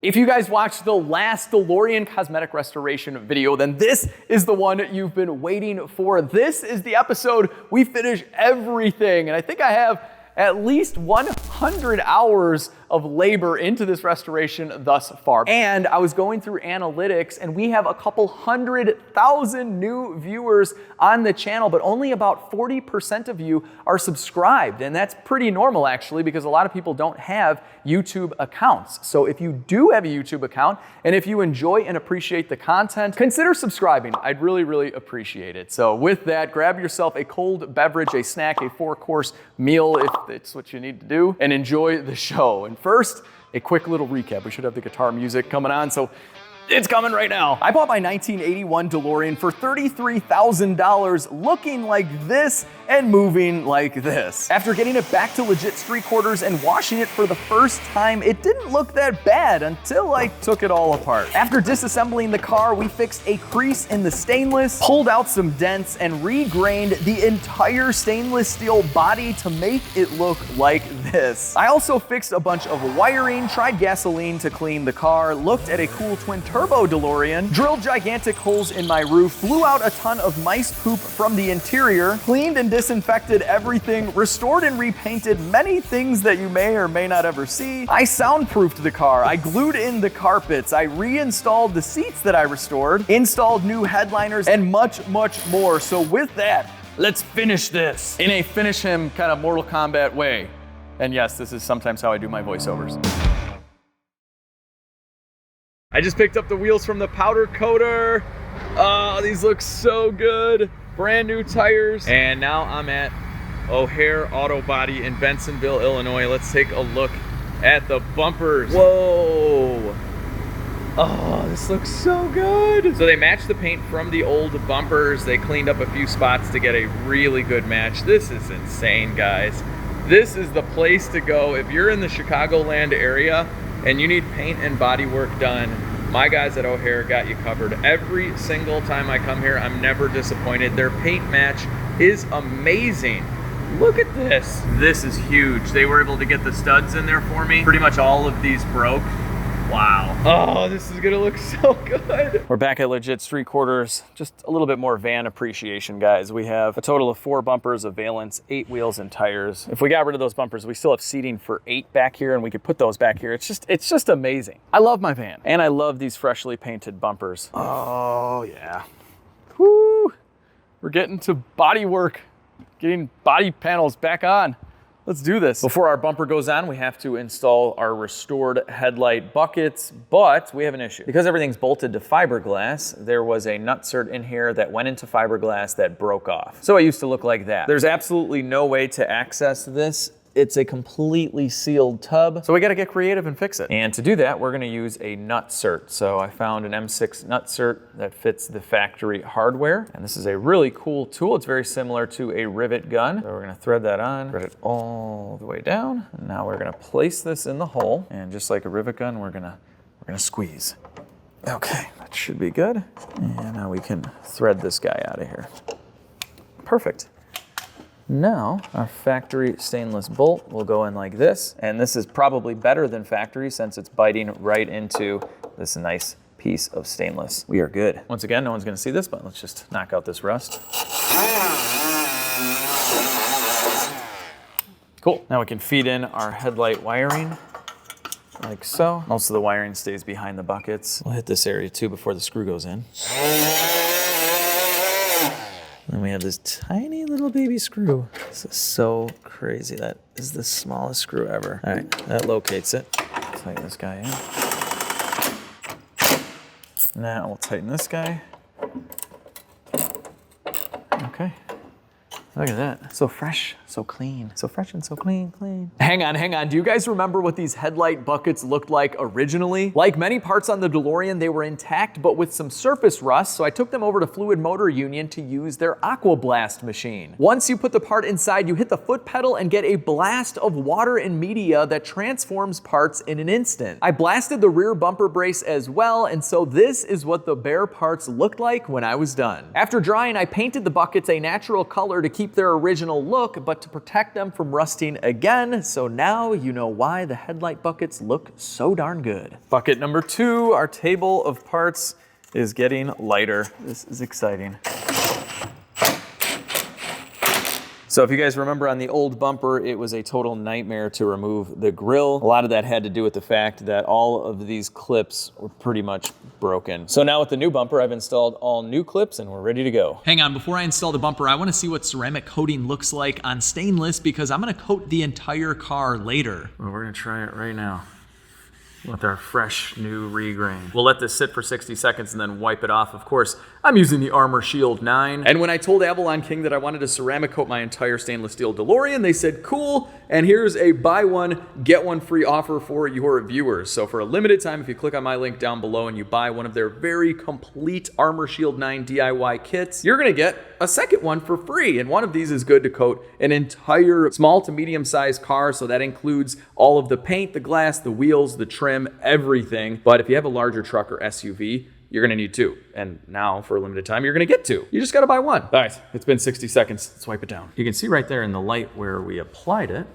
If you guys watched the last DeLorean cosmetic restoration video, then this is the one you've been waiting for. This is the episode we finish everything, and I think I have at least 100 hours of labor into this restoration thus far. And I was going through analytics, and we have a couple 100,000 new viewers on the channel, but only about 40% of you are subscribed. And that's pretty normal, actually, because a lot of people don't have YouTube accounts. So if you do have a YouTube account, and if you enjoy and appreciate the content, consider subscribing. I'd really, really appreciate it. So with that, grab yourself a cold beverage, a snack, a 4-course meal, if it's what you need to do, and enjoy the show. And first, a quick little recap. We should have the guitar music coming on, so it's coming right now. I bought my 1981 DeLorean for $33,000, looking like this and moving like this. After getting it back to legit street quarters and washing it for the first time, it didn't look that bad until I took it all apart. After disassembling the car, we fixed a crease in the stainless, pulled out some dents, and regrained the entire stainless steel body to make it look like this. I also fixed a bunch of wiring, tried gasoline to clean the car, looked at a cool twin turbo DeLorean, drilled gigantic holes in my roof, blew out a ton of mice poop from the interior, cleaned and disinfected everything, restored and repainted many things that you may or may not ever see. I soundproofed the car, I glued in the carpets, I reinstalled the seats that I restored, installed new headliners, and much, much more. So with that, let's finish this in a finish him kind of Mortal Kombat way. And yes, this is sometimes how I do my voiceovers. I just picked up the wheels from the powder coater. Oh, these look so good. Brand new tires. And now I'm at O'Hare Auto Body in Bensenville, Illinois. Let's take a look at the bumpers. Whoa. Oh, this looks so good. So they matched the paint from the old bumpers. They cleaned up a few spots to get a really good match. This is insane, guys. This is the place to go if you're in the Chicagoland area and you need paint and body work done. My guys at O'Hare got you covered. Every single time I come here, I'm never disappointed. Their paint match is amazing. Look at this. This is huge. They were able to get the studs in there for me. Pretty much all of these broke. Wow. Oh, this is gonna look so good. We're back at legit street quarters. Just a little bit more van appreciation, guys. We have a total of 4 bumpers of valence, 8 wheels and tires. If we got rid of those bumpers, we still have seating for 8 back here, and we could put those back here. It's just amazing. I love my van, and I love these freshly painted bumpers. Oh yeah. Woo! We're getting to body work, getting body panels back on. Let's do this. Before our bumper goes on, we have to install our restored headlight buckets, but we have an issue. Because everything's bolted to fiberglass, there was a nutsert in here that went into fiberglass that broke off. So it used to look like that. There's absolutely no way to access this. It's a completely sealed tub, so we gotta get creative and fix it. And to do that, we're gonna use a nutsert. So I found an M6 nutsert that fits the factory hardware, and this is a really cool tool. It's very similar to a rivet gun. So we're gonna thread that on, thread it all the way down, and now we're gonna place this in the hole, and just like a rivet gun, we're gonna squeeze. Okay, that should be good. And now we can thread this guy out of here. Perfect. Now, our factory stainless bolt will go in like this, and this is probably better than factory since it's biting right into this nice piece of stainless. We are good. Once again, no one's gonna see this, but let's just knock out this rust. Cool. Now we can feed in our headlight wiring like so. Most of the wiring stays behind the buckets. We'll hit this area too before the screw goes in. Then we have this tiny little baby screw. This is so crazy. That is the smallest screw ever. All right, that locates it. Tighten this guy in. Now we'll tighten this guy. Okay. Look at that. So fresh, so clean. So fresh and so clean. Hang on. Do you guys remember what these headlight buckets looked like originally? Like many parts on the DeLorean, they were intact, but with some surface rust, so I took them over to Fluid Motorunion to use their Aqua Blast machine. Once you put the part inside, you hit the foot pedal and get a blast of water and media that transforms parts in an instant. I blasted the rear bumper brace as well, and so this is what the bare parts looked like when I was done. After drying, I painted the buckets a natural color to keep keep their original look, but to protect them from rusting again. So now you know why the headlight buckets look so darn good. Bucket number 2, our table of parts is getting lighter. This is exciting. So if you guys remember on the old bumper, it was a total nightmare to remove the grill. A lot of that had to do with the fact that all of these clips were pretty much broken. So now with the new bumper, I've installed all new clips and we're ready to go. Hang on, before I install the bumper, I want to see what ceramic coating looks like on stainless because I'm going to coat the entire car later. Well, we're going to try it right now with our fresh new regrain. We'll let this sit for 60 seconds and then wipe it off. Of course, I'm using the Armor Shield 9. And when I told Avalon King that I wanted to ceramic coat my entire stainless steel DeLorean, they said, cool, and here's a buy one, get one free offer for your viewers. So for a limited time, if you click on my link down below and you buy one of their very complete Armor Shield 9 DIY kits, you're gonna get a second one for free. And one of these is good to coat an entire small to medium sized car. So that includes all of the paint, the glass, the wheels, the trim, everything. But if you have a larger truck or SUV, you're gonna need 2. And now for a limited time, you're gonna get 2. You just gotta buy 1. All right, it's been 60 seconds. Let's wipe it down. You can see right there in the light where we applied it.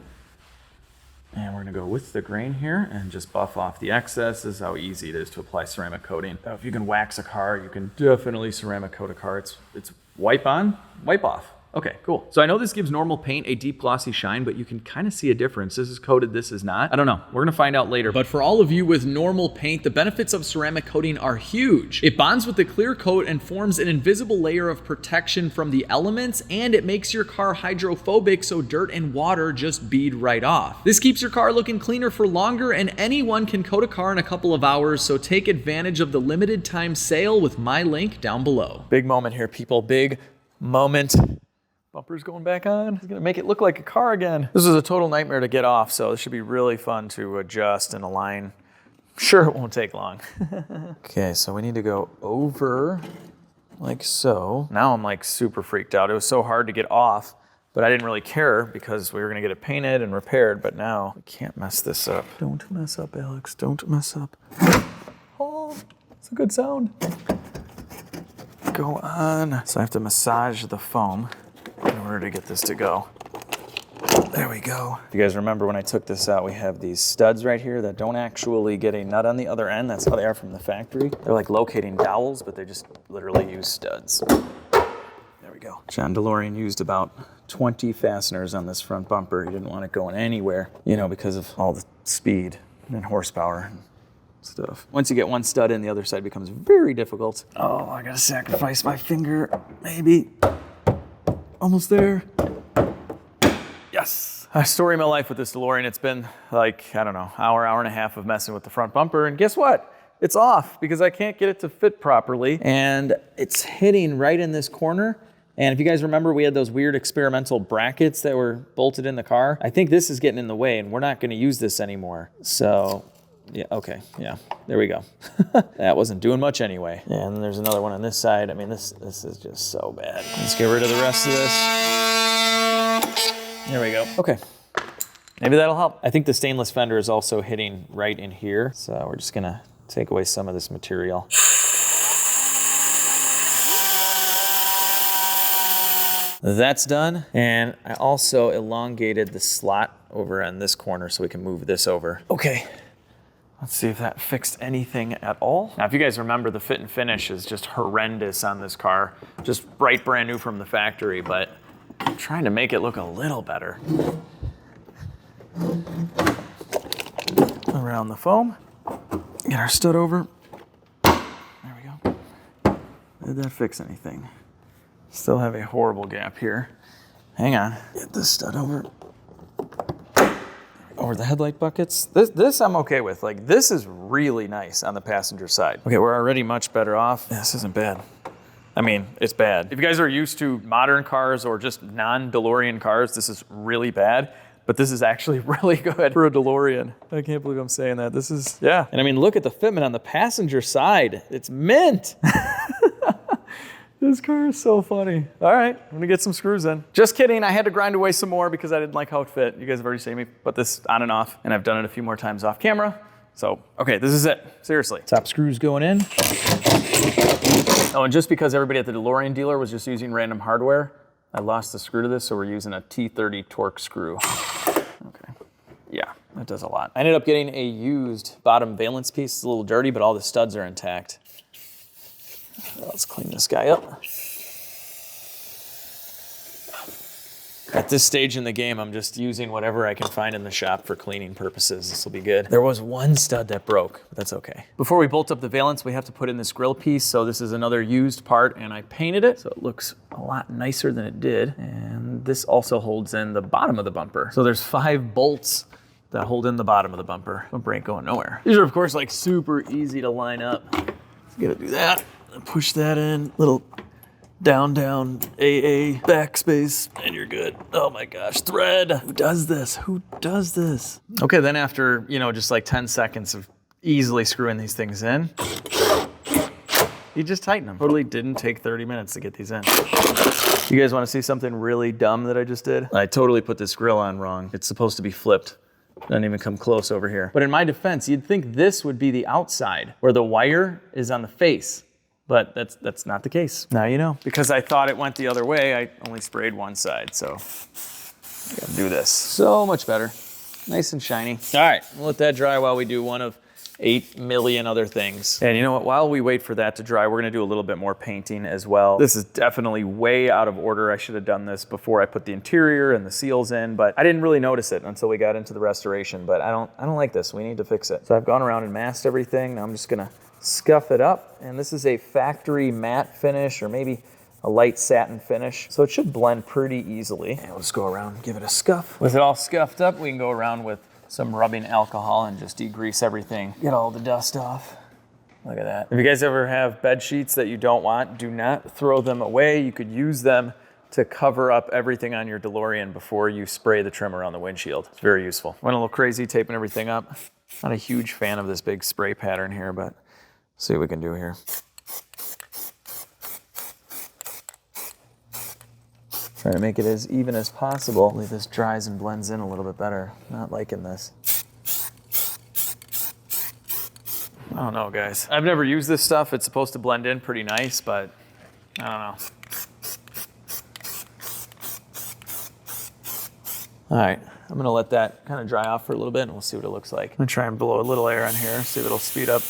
And we're gonna go with the grain here and just buff off the excess. This is how easy it is to apply ceramic coating. Now, if you can wax a car, you can definitely ceramic coat a car. It's wipe on, wipe off. Okay, cool. So I know this gives normal paint a deep glossy shine, but you can kind of see a difference. This is coated, this is not. I don't know, we're gonna find out later. But for all of you with normal paint, the benefits of ceramic coating are huge. It bonds with the clear coat and forms an invisible layer of protection from the elements, and it makes your car hydrophobic so dirt and water just bead right off. This keeps your car looking cleaner for longer, and anyone can coat a car in a couple of hours, so take advantage of the limited time sale with my link down below. Big moment here, people, big moment. Bumper's going back on. It's gonna make it look like a car again. This is a total nightmare to get off, so this should be really fun to adjust and align. Sure, it won't take long. Okay, so we need to go over like so. Now I'm like super freaked out. It was so hard to get off, but I didn't really care because we were gonna get it painted and repaired, but now we can't mess this up. Don't mess up, Alex, don't mess up. Oh, it's a good sound. Go on. So I have to massage the foam in order to get this to go. There we go. If you guys remember when I took this out, we have these studs right here that don't actually get a nut on the other end. That's how they are from the factory. They're like locating dowels, but they just literally use studs. There we go. John DeLorean used about 20 fasteners on this front bumper. He didn't want it going anywhere, you know, because of all the speed and horsepower and stuff. Once you get one stud in, the other side becomes very difficult. Oh, I gotta sacrifice my finger, maybe. Almost there. Yes. A story of my life with this DeLorean. It's been like, I don't know, hour and a half of messing with the front bumper. And guess what? It's off because I can't get it to fit properly. And it's hitting right in this corner. And if you guys remember, we had those weird experimental brackets that were bolted in the car. I think this is getting in the way and we're not gonna use this anymore. So yeah, okay, yeah, there we go. That wasn't doing much anyway. Yeah, and then there's another one on this side. I mean, this is just so bad. Let's get rid of the rest of this. There we go. Okay, maybe that'll help. I think the stainless fender is also hitting right in here. So we're just gonna take away some of this material. That's done. And I also elongated the slot over on this corner so we can move this over. Okay. Let's see if that fixed anything at all. Now, if you guys remember, the fit and finish is just horrendous on this car. Just right brand new from the factory, but I'm trying to make it look a little better. Around the foam. Get our stud over. There we go. Did that fix anything? Still have a horrible gap here. Hang on. Get this stud over. Over the headlight buckets. This I'm okay with. Like, this is really nice on the passenger side. Okay, we're already much better off. This isn't bad. I mean, it's bad. If you guys are used to modern cars or just non-DeLorean cars, this is really bad. But this is actually really good for a DeLorean. I can't believe I'm saying that. This is, yeah. And I mean, look at the fitment on the passenger side. It's mint. This car is so funny. All right, I'm gonna get some screws in. Just kidding, I had to grind away some more because I didn't like how it fit. You guys have already seen me put this on and off, and I've done it a few more times off camera. So, okay, this is it, seriously. Top screws going in. Oh, and just because everybody at the DeLorean dealer was just using random hardware, I lost the screw to this, so we're using a T30 torque screw. Okay. Yeah, that does a lot. I ended up getting a used bottom valence piece. It's a little dirty, but all the studs are intact. Let's clean this guy up. At this stage in the game, I'm just using whatever I can find in the shop for cleaning purposes. This will be good. There was one stud that broke, but that's okay. Before we bolt up the valence, we have to put in this grill piece. So this is another used part, and I painted it so it looks a lot nicer than it did. And this also holds in the bottom of the bumper. So there's 5 bolts that hold in the bottom of the bumper. Bumper ain't going nowhere. These are, of course, like super easy to line up. You gotta do that, and push that in, little down, AA, backspace, and you're good. Oh my gosh, thread. Who does this? Who does this? Okay, then after, you know, just like 10 seconds of easily screwing these things in, you just tighten them. Totally didn't take 30 minutes to get these in. You guys wanna see something really dumb that I just did? I totally put this grill on wrong. It's supposed to be flipped. Doesn't even come close over here. But in my defense, you'd think this would be the outside, where the wire is on the face. But that's not the case. Now you know. Because I thought it went the other way, I only sprayed one side, so I gotta do this. So much better. Nice and shiny. All right, we'll let that dry while we do one of 8 million other things. And you know what, while we wait for that to dry, we're gonna do a little bit more painting as well. This is definitely way out of order. I should have done this before I put the interior and the seals in, but I didn't really notice it until we got into the restoration, but I don't like this. We need to fix it. So I've gone around and masked everything. Now I'm just gonna scuff it up, and this is a factory matte finish or maybe a light satin finish, so it should blend pretty easily. And we'll just go around and give it a scuff. With it all scuffed up, we can go around with some rubbing alcohol and just degrease everything. Get all the dust off. Look at that. If you guys ever have bed sheets that you don't want, do not throw them away. You could use them to cover up everything on your DeLorean before you spray the trimmer on the windshield. It's very useful. Went a little crazy taping everything up. Not a huge fan of this big spray pattern here, but see what we can do here. Try to make it as even as possible. Hopefully this dries and blends in a little bit better. Not liking this. I don't know, guys. I've never used this stuff. It's supposed to blend in pretty nice, but I don't know. All right, I'm gonna let that kind of dry off for a little bit and we'll see what it looks like. I'm gonna try and blow a little air on here, see if it'll speed up.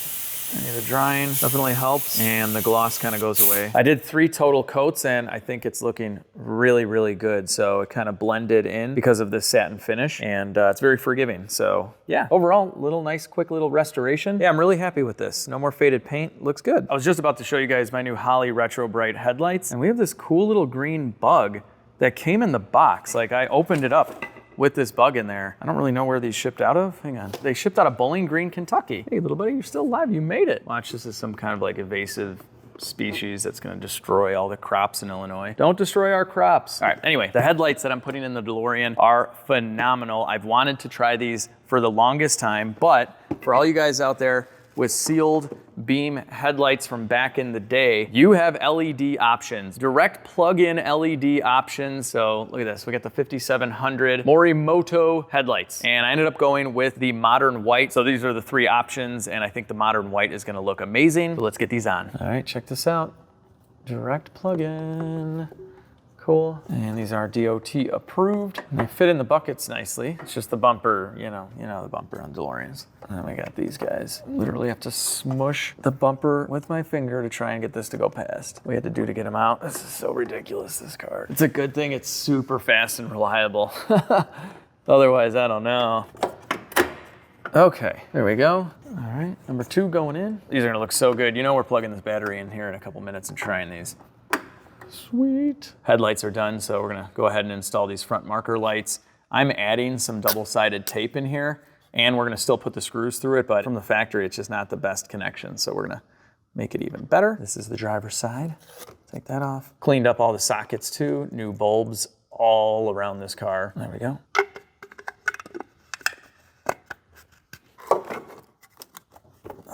The drying definitely helps, and the gloss kind of goes away. I did 3 total coats, and I think it's looking really, really good. So it kind of blended in because of this satin finish, and it's very forgiving. So yeah, overall, nice, quick little restoration. Yeah, I'm really happy with this. No more faded paint, looks good. I was just about to show you guys my new Holley Retro Bright headlights, and we have this cool little green bug that came in the box. Like, I opened it up with this bug in there. I don't really know where these shipped out of. Hang on. They shipped out of Bowling Green, Kentucky. Hey, little buddy, you're still alive. You made it. Watch, this is some kind of like invasive species that's gonna destroy all the crops in Illinois. Don't destroy our crops. All right, anyway, the headlights that I'm putting in the DeLorean are phenomenal. I've wanted to try these for the longest time, but for all you guys out there with sealed beam headlights from back in the day, you have LED options, direct plug-in LED options. So look at this, we got the 5700 Morimoto headlights, and I ended up going with the modern white. So these are the 3 options, and I think the modern white is gonna look amazing. So let's get these on. All right, check this out. Direct plug-in. Cool. And these are DOT approved. And they fit in the buckets nicely. It's just the bumper, you know the bumper on DeLoreans. And then we got these guys. Literally have to smush the bumper with my finger to try and get this to go past. We had to do to get them out. This is so ridiculous, this car. It's a good thing it's super fast and reliable. Otherwise, I don't know. Okay, there we go. All right, number 2 going in. These are gonna look so good. You know we're plugging this battery in here in a couple minutes and trying these. Sweet. Headlights are done, so we're gonna go ahead and install these front marker lights. I'm adding some double-sided tape in here, and we're gonna still put the screws through it, but from the factory, it's just not the best connection, so we're gonna make it even better. This is the driver's side. Take that off. Cleaned up all the sockets too, new bulbs all around this car. There we go.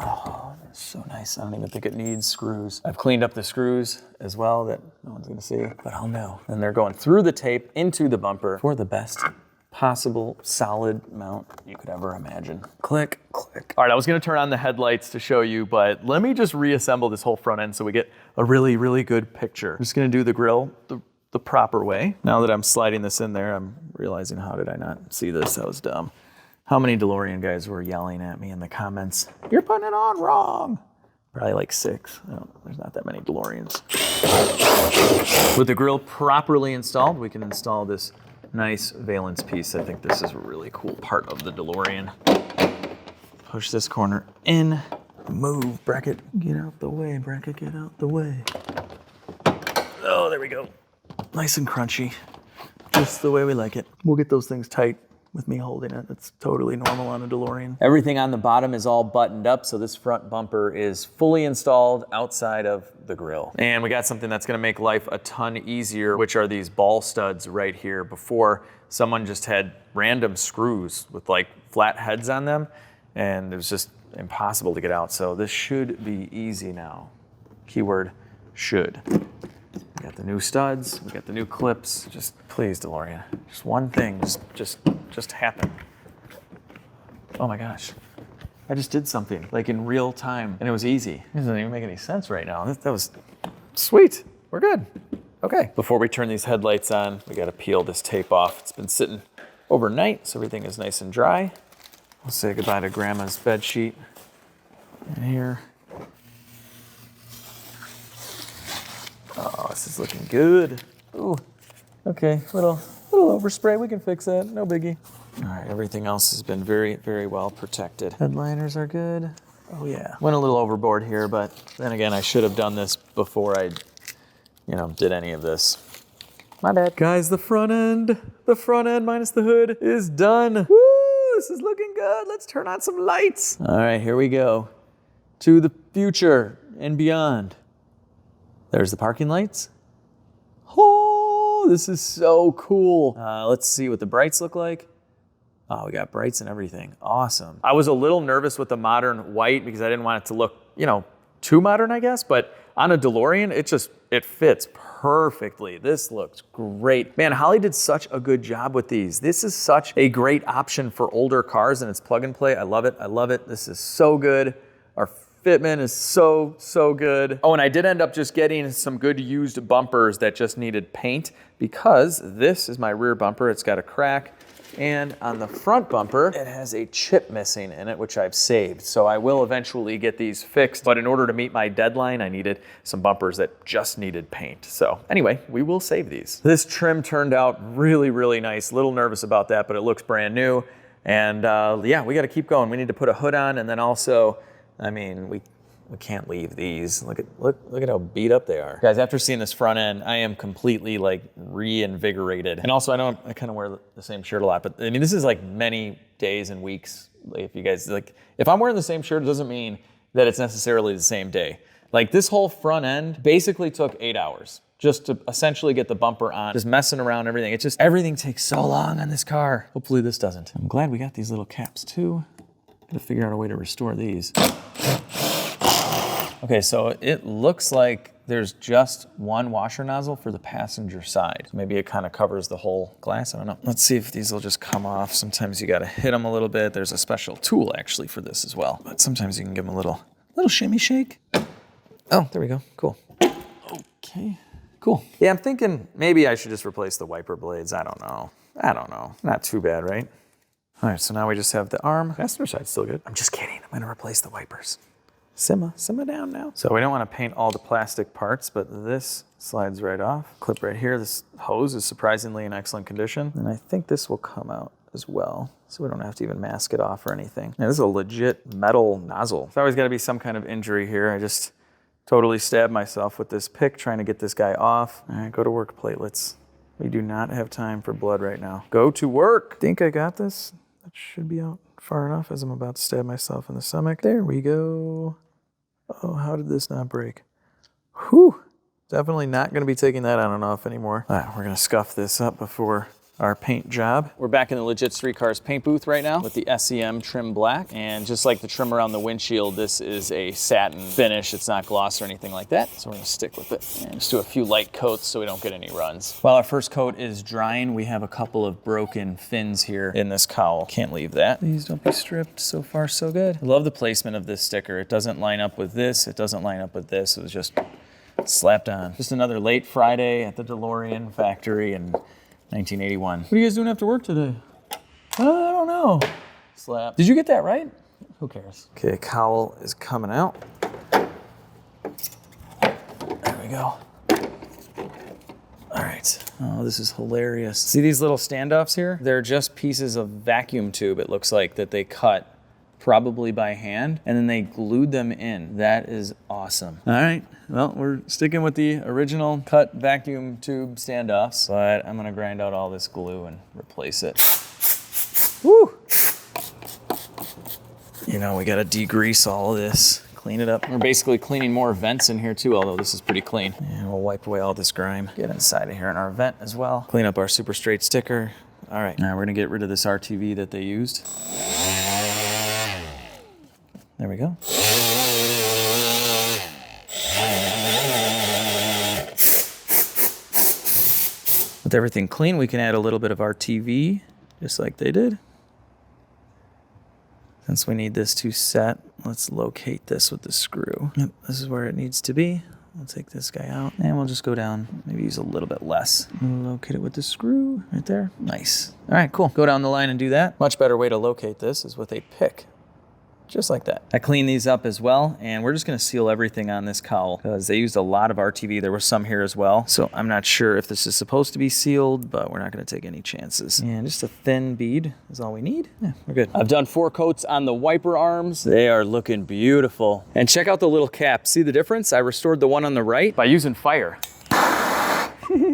Oh, that's so nice. I don't even think it needs screws. I've cleaned up the screws as well that no one's gonna see, but I'll know. And they're going through the tape into the bumper for the best possible solid mount you could ever imagine. Click, click. All right, I was gonna turn on the headlights to show you, but let me just reassemble this whole front end so we get a really, really good picture. I'm just gonna do the grill, the the proper way. Now that I'm sliding this in there, I'm realizing, how did I not see this? That was dumb. How many DeLorean guys were yelling at me in the comments? You're putting it on wrong. Probably like 6. There's not that many DeLoreans. With the grill properly installed, we can install this nice valence piece. I think this is a really cool part of the DeLorean. Push this corner in. Move, bracket, get out the way, bracket, get out the way. Oh, there we go. Nice and crunchy, just the way we like it. We'll get those things tight with me holding it. It's totally normal on a DeLorean. Everything on the bottom is all buttoned up, so this front bumper is fully installed outside of the grill. And we got something that's gonna make life a ton easier, which are these ball studs right here. Before, someone just had random screws with like flat heads on them, and it was just impossible to get out. So this should be easy now. Keyword, should. We got the new studs, we got the new clips. Just please, DeLorean, just one thing, just happen. Oh my gosh, I just did something like in real time and it was easy. It doesn't even make any sense right now. That was sweet, we're good. Okay, before we turn these headlights on, we gotta peel this tape off. It's been sitting overnight, so everything is nice and dry. We'll say goodbye to Grandma's bed sheet in here. Oh, this is looking good. Ooh, okay, little overspray, we can fix that, no biggie. All right, everything else has been very, very well protected. Headliners are good. Oh yeah. Went a little overboard here, but then again, I should have done this before I, did any of this. My bad. Guys, the front end minus the hood is done. Woo! This is looking good. Let's turn on some lights. All right, here we go. To the future and beyond. There's the parking lights. Oh, this is so cool. Let's see what the brights look like. Oh, we got brights and everything. Awesome. I was a little nervous with the modern white because I didn't want it to look, too modern, I guess. But on a DeLorean, it fits perfectly. This looks great. Man, Holly did such a good job with these. This is such a great option for older cars and it's plug and play. I love it. I love it. This is so good. Our fitment is so, so good. Oh, and I did end up just getting some good used bumpers that just needed paint because this is my rear bumper. It's got a crack. And on the front bumper, it has a chip missing in it, which I've saved. So I will eventually get these fixed. But in order to meet my deadline, I needed some bumpers that just needed paint. So anyway, we will save these. This trim turned out really, really nice. A little nervous about that, but it looks brand new. And yeah, we got to keep going. We need to put a hood on. And then also, we can't leave these. Look at how beat up they are. Guys, after seeing this front end, I am completely like reinvigorated. And also I kind of wear the same shirt a lot, but this is like many days and weeks. If you guys if I'm wearing the same shirt, it doesn't mean that it's necessarily the same day. Like this whole front end basically took 8 hours just to essentially get the bumper on, just messing around everything. Everything takes so long on this car. Hopefully this doesn't. I'm glad we got these little caps too. Gotta figure out a way to restore these. Okay, so it looks like there's just one washer nozzle for the passenger side. Maybe it kind of covers the whole glass, I don't know. Let's see if these will just come off. Sometimes you gotta hit them a little bit. There's a special tool actually for this as well. But sometimes you can give them a little shimmy shake. Oh, there we go, cool. Okay, cool. Yeah, I'm thinking maybe I should just replace the wiper blades. I don't know. Not too bad, right? All right, so now we just have the arm. Passenger side's still good. I'm just kidding, I'm gonna replace the wipers. Simmer down now. So we don't want to paint all the plastic parts, but this slides right off. Clip right here. This hose is surprisingly in excellent condition. And I think this will come out as well, so we don't have to even mask it off or anything. Now, this is a legit metal nozzle. There's always got to be some kind of injury here. I just totally stabbed myself with this pick trying to get this guy off. All right, go to work, platelets. We do not have time for blood right now. Go to work. Think I got this? That should be out far enough as I'm about to stab myself in the stomach. There we go. Oh, how did this not break? Whew. Definitely not going to be taking that on and off anymore. All right, we're going to scuff this up before our paint job. We're back in the LegitStreetCars paint booth right now with the SEM trim black. And just like the trim around the windshield, this is a satin finish. It's not gloss or anything like that. So we're gonna stick with it and just do a few light coats so we don't get any runs. While our first coat is drying, we have a couple of broken fins here in this cowl. Can't leave that. These don't be stripped. So far, so good. I love the placement of this sticker. It doesn't line up with this. It doesn't line up with this. It was just slapped on. Just another late Friday at the DeLorean factory in 1981. What are you guys doing after work today? I don't know. Slap. Did you get that right? Who cares? Okay, cowl is coming out. There we go. All right. Oh, this is hilarious. See these little standoffs here? They're just pieces of vacuum tube, it looks like, that they cut probably by hand, and then they glued them in. That is awesome. All right, well, we're sticking with the original cut vacuum tube standoffs, but I'm gonna grind out all this glue and replace it. Woo! You know, we gotta degrease all of this, clean it up. We're basically cleaning more vents in here too, although this is pretty clean. And we'll wipe away all this grime. Get inside of here in our vent as well. Clean up our super straight sticker. All right, now we're gonna get rid of this RTV that they used. There we go. With everything clean, we can add a little bit of RTV, just like they did. Since we need this to set, let's locate this with the screw. Yep, this is where it needs to be. We'll take this guy out and we'll just go down, maybe use a little bit less. Locate it with the screw right there. Nice. All right, cool. Go down the line and do that. Much better way to locate this is with a pick. Just like that. I cleaned these up as well, and we're just gonna seal everything on this cowl because they used a lot of RTV. There was some here as well. So I'm not sure if this is supposed to be sealed, but we're not gonna take any chances. And just a thin bead is all we need. Yeah, we're good. I've done 4 coats on the wiper arms. They are looking beautiful. And check out the little cap. See the difference? I restored the one on the right by using fire.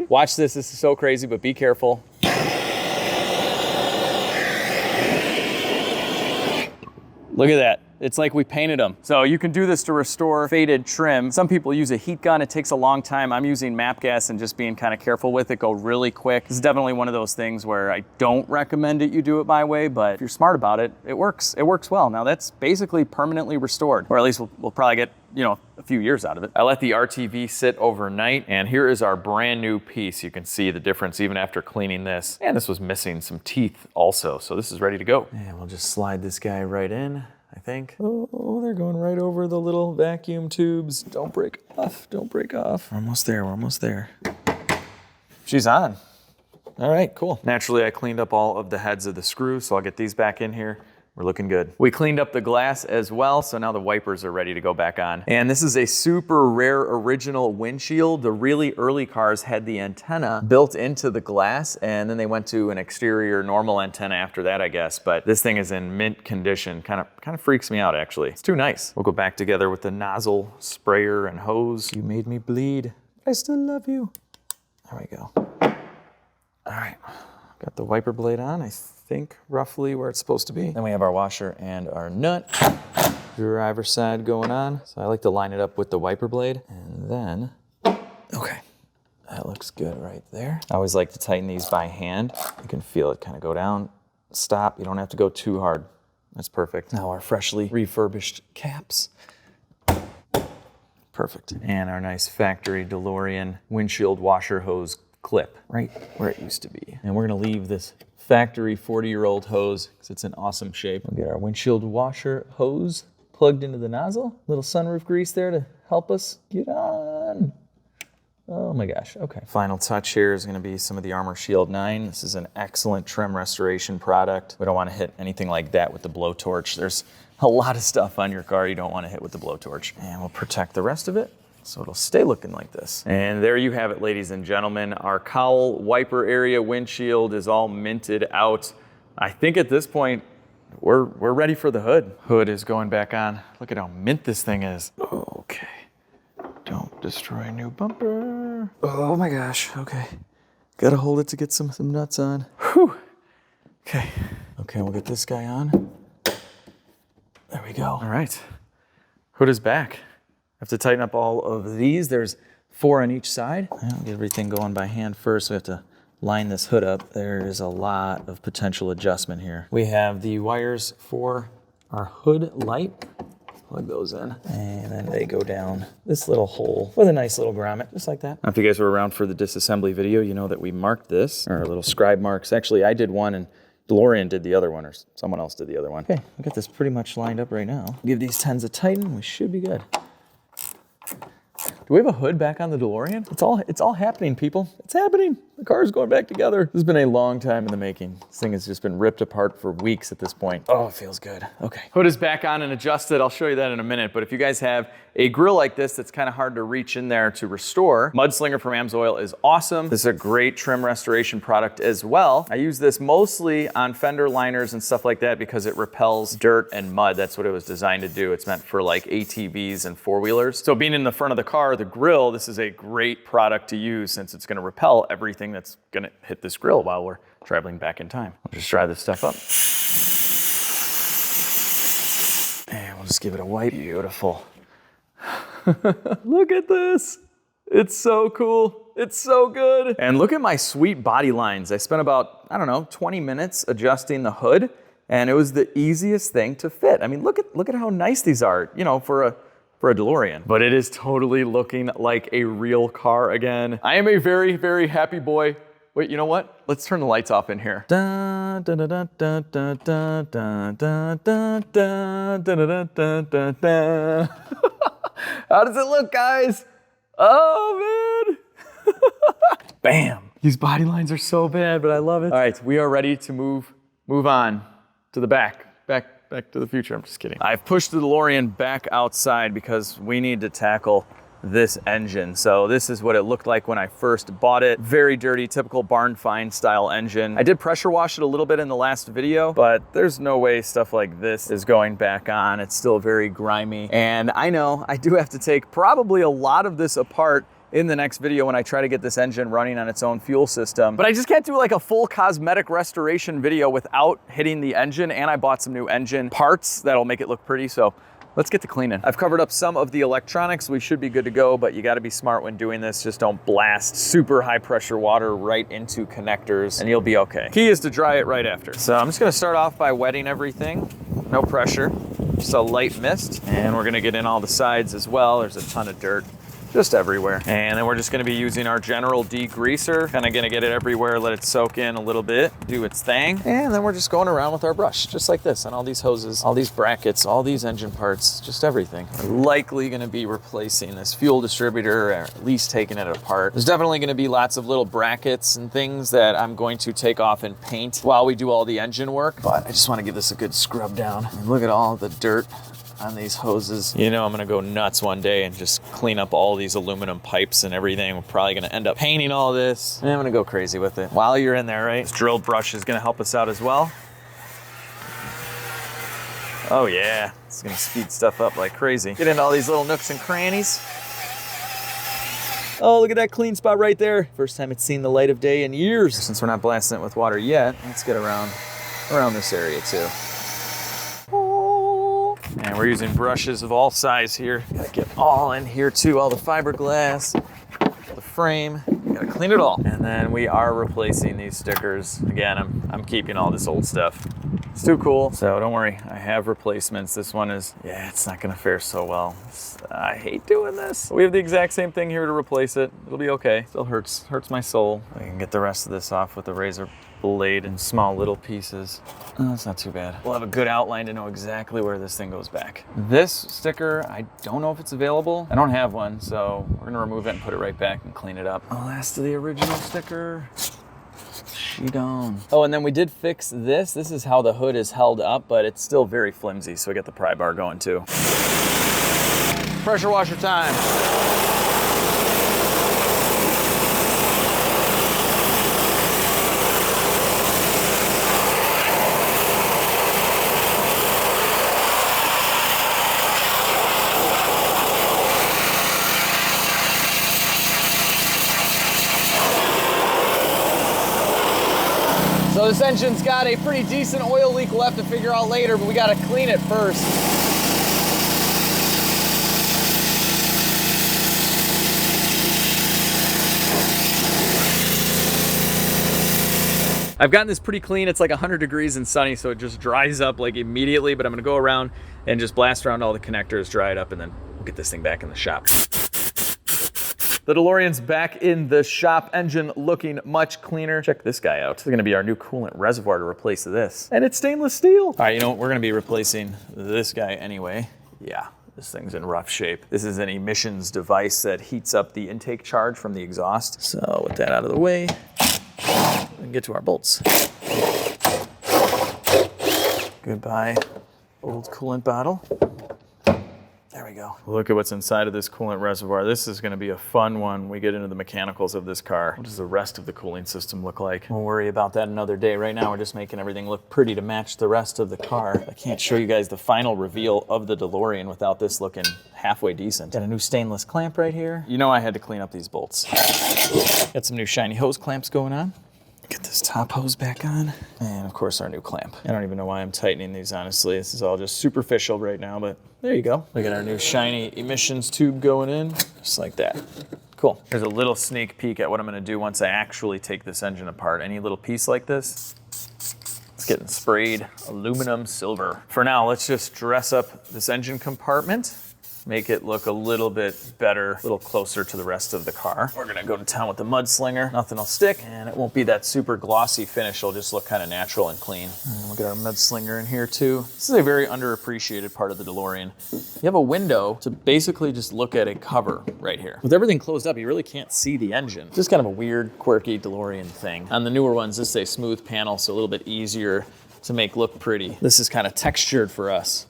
Watch this, this is so crazy, but be careful. Look at that. It's like we painted them. So you can do this to restore faded trim. Some people use a heat gun. It takes a long time. I'm using MAP gas and just being kind of careful with it. Go really quick. This is definitely one of those things where I don't recommend it. You do it my way, but if you're smart about it, it works. It works well. Now that's basically permanently restored, or at least we'll probably get, you know, a few years out of it. I let the RTV sit overnight, and here is our brand new piece. You can see the difference even after cleaning this. And this was missing some teeth also, so this is ready to go. And we'll just slide this guy right in, I think. Oh, they're going right over the little vacuum tubes. Don't break off, don't break off. We're almost there, we're almost there. She's on. All right, cool. Naturally, I cleaned up all of the heads of the screws, so I'll get these back in here. We're looking good. We cleaned up the glass as well, so now the wipers are ready to go back on. And this is a super rare original windshield. The really early cars had the antenna built into the glass, and then they went to an exterior normal antenna after that, I guess. But this thing is in mint condition. Kind of freaks me out, actually. It's too nice. We'll go back together with the nozzle, sprayer, and hose. You made me bleed. I still love you. There we go. All right, got the wiper blade on, I think roughly where it's supposed to be. Then we have our washer and our nut. Driver's side going on. So I like to line it up with the wiper blade. And then, okay, that looks good right there. I always like to tighten these by hand. You can feel it kind of go down, stop. You don't have to go too hard. That's perfect. Now our freshly refurbished caps. Perfect. And our nice factory DeLorean windshield washer hose clip right where it used to be. And we're gonna leave this factory 40-year-old hose because it's in awesome shape. We'll get our windshield washer hose plugged into the nozzle. Little sunroof grease there to help us get on. Oh my gosh, okay. Final touch here is gonna be some of the Armor Shield 9. This is an excellent trim restoration product. We don't wanna hit anything like that with the blowtorch. There's a lot of stuff on your car you don't wanna hit with the blowtorch. And we'll protect the rest of it so it'll stay looking like this. And there you have it, ladies and gentlemen. Our cowl wiper area windshield is all minted out. I think at this point, we're ready for the hood. Hood is going back on. Look at how mint this thing is. Okay. Don't destroy new bumper. Oh my gosh, okay. Gotta hold it to get some nuts on. Whew. Okay. Okay, we'll get this guy on. There we go. All right. Hood is back. I have to tighten up all of these. There's 4 on each side. I'll get everything going by hand first. We have to line this hood up. There is a lot of potential adjustment here. We have the wires for our hood light. Plug those in. And then they go down this little hole with a nice little grommet, just like that. Now, if you guys were around for the disassembly video, you know that we marked this, our little scribe marks. Actually, I did one and DeLorean did the other one, or someone else did the other one. Okay, I got this pretty much lined up right now. Give these 10s a tighten. We should be good. Do we have a hood back on the DeLorean? It's all happening, people. It's happening. The car is going back together. This has been a long time in the making. This thing has just been ripped apart for weeks at this point. Oh, it feels good. Okay. Hood is back on and adjusted. I'll show you that in a minute. But if you guys have a grill like this that's kind of hard to reach in there to restore, Mudslinger from AMSOIL is awesome. This is a great trim restoration product as well. I use this mostly on fender liners and stuff like that because it repels dirt and mud. That's what it was designed to do. It's meant for like ATVs and four-wheelers. So being in the front of the car, the grill, this is a great product to use since it's going to repel everything that's going to hit this grill while we're traveling back in time. I'll just dry this stuff up. And we'll just give it a wipe. Beautiful. Look at this. It's so cool. It's so good. And look at my sweet body lines. I spent about, I don't know, 20 minutes adjusting the hood, and it was the easiest thing to fit. I mean, look at how nice these are, you know, for a DeLorean. But it is totally looking like a real car again. I am a very, very happy boy. Wait, you know what? Let's turn the lights off in here. How does it look, guys? Oh, man. Bam. These body lines are so bad, but I love it. All right, we are ready to move on to the back to the future. I'm just kidding. I've pushed the DeLorean back outside because we need to tackle this engine. So this is what it looked like when I first bought it. Very dirty, typical barn find style engine. I did pressure wash it a little bit in the last video, but there's no way stuff like this is going back on. It's still very grimy. And I know I do have to take probably a lot of this apart in the next video when I try to get this engine running on its own fuel system. But I just can't do like a full cosmetic restoration video without hitting the engine, and I bought some new engine parts that'll make it look pretty, so let's get to cleaning. I've covered up some of the electronics. We should be good to go, but you gotta be smart when doing this. Just don't blast super high pressure water right into connectors and you'll be okay. Key is to dry it right after. So I'm just gonna start off by wetting everything. No pressure, just a light mist. And we're gonna get in all the sides as well. There's a ton of dirt just everywhere. And then we're just gonna be using our general degreaser. Kinda gonna get it everywhere, let it soak in a little bit, do its thing. And then we're just going around with our brush, just like this, on all these hoses, all these brackets, all these engine parts, just everything. We're likely gonna be replacing this fuel distributor, or at least taking it apart. There's definitely gonna be lots of little brackets and things that I'm going to take off and paint while we do all the engine work. But I just wanna give this a good scrub down. And look at all the dirt on these hoses. You know I'm gonna go nuts one day and just clean up all these aluminum pipes and everything. We're probably gonna end up painting all this, and I'm gonna go crazy with it. While you're in there, right? This drill brush is gonna help us out as well. Oh yeah, it's gonna speed stuff up like crazy. Get into all these little nooks and crannies. Oh, look at that clean spot right there. First time it's seen the light of day in years. Since we're not blasting it with water yet, let's get around this area too. And we're using brushes of all size here. Gotta get all in here too, all the fiberglass, the frame, gotta clean it all. And then we are replacing these stickers. Again, I'm keeping all this old stuff. It's too cool, so don't worry, I have replacements. This one is, yeah, it's not gonna fare so well. I hate doing this. We have the exact same thing here to replace it. It'll be okay. Still hurts my soul. I can get the rest of this off with a razor blade in small little pieces. Oh, that's not too bad. We'll have a good outline to know exactly where this thing goes back. This sticker, I don't know if it's available. I don't have one, so we're gonna remove it and put it right back and clean it up. The last of the original sticker. She gone. Oh, and then we did fix this. This is how the hood is held up, but it's still very flimsy, so we got the pry bar going too. Pressure washer time. So this engine's got a pretty decent oil leak left to figure out later, but we gotta clean it first. I've gotten this pretty clean. It's like 100 degrees and sunny, so it just dries up like immediately, but I'm gonna go around and just blast around all the connectors, dry it up, and then we'll get this thing back in the shop. The DeLorean's back in the shop, engine looking much cleaner. Check this guy out. This is gonna be our new coolant reservoir to replace this. And it's stainless steel. All right, you know what? We're gonna be replacing this guy anyway. Yeah, This thing's in rough shape. This is an emissions device that heats up the intake charge from the exhaust. So with that out of the way, we can get to our bolts. Goodbye, old coolant bottle. There we go. Look at what's inside of this coolant reservoir. This is gonna be a fun one when we get into the mechanicals of this car. What does the rest of the cooling system look like? We'll worry about that another day. Right now, we're just making everything look pretty to match the rest of the car. I can't show you guys the final reveal of the DeLorean without this looking halfway decent. Got a new stainless clamp right here. You know I had to clean up these bolts. Got some new shiny hose clamps going on. Get this top hose back on. And of course our new clamp. I don't even know why I'm tightening these, honestly. This is all just superficial right now, but there you go. Look at our new shiny emissions tube going in, just like that. Cool. Here's a little sneak peek at what I'm gonna do once I actually take this engine apart. Any little piece like this, it's getting sprayed aluminum silver. For now, let's just dress up this engine compartment, make it look a little bit better, a little closer to the rest of the car. We're gonna go to town with the mudslinger. Nothing will stick, and it won't be that super glossy finish. It'll just look kind of natural and clean. And we'll get our mudslinger in here too. This is a very underappreciated part of the DeLorean. You have a window to basically just look at a cover right here. With everything closed up, you really can't see the engine. Just kind of a weird, quirky DeLorean thing. On the newer ones, this is a smooth panel, so a little bit easier to make look pretty. This is kind of textured for us.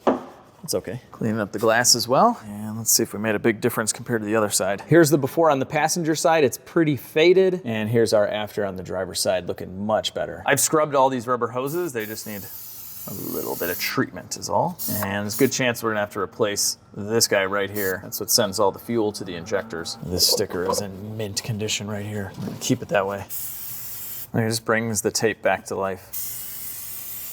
It's okay. Cleaning up the glass as well. And let's see if we made a big difference compared to the other side. Here's the before on the passenger side. It's pretty faded. And here's our after on the driver's side, looking much better. I've scrubbed all these rubber hoses. They just need a little bit of treatment is all. And there's a good chance we're gonna have to replace this guy right here. That's what sends all the fuel to the injectors. This sticker is in mint condition right here. I'm gonna keep it that way. And it just brings the tape back to life.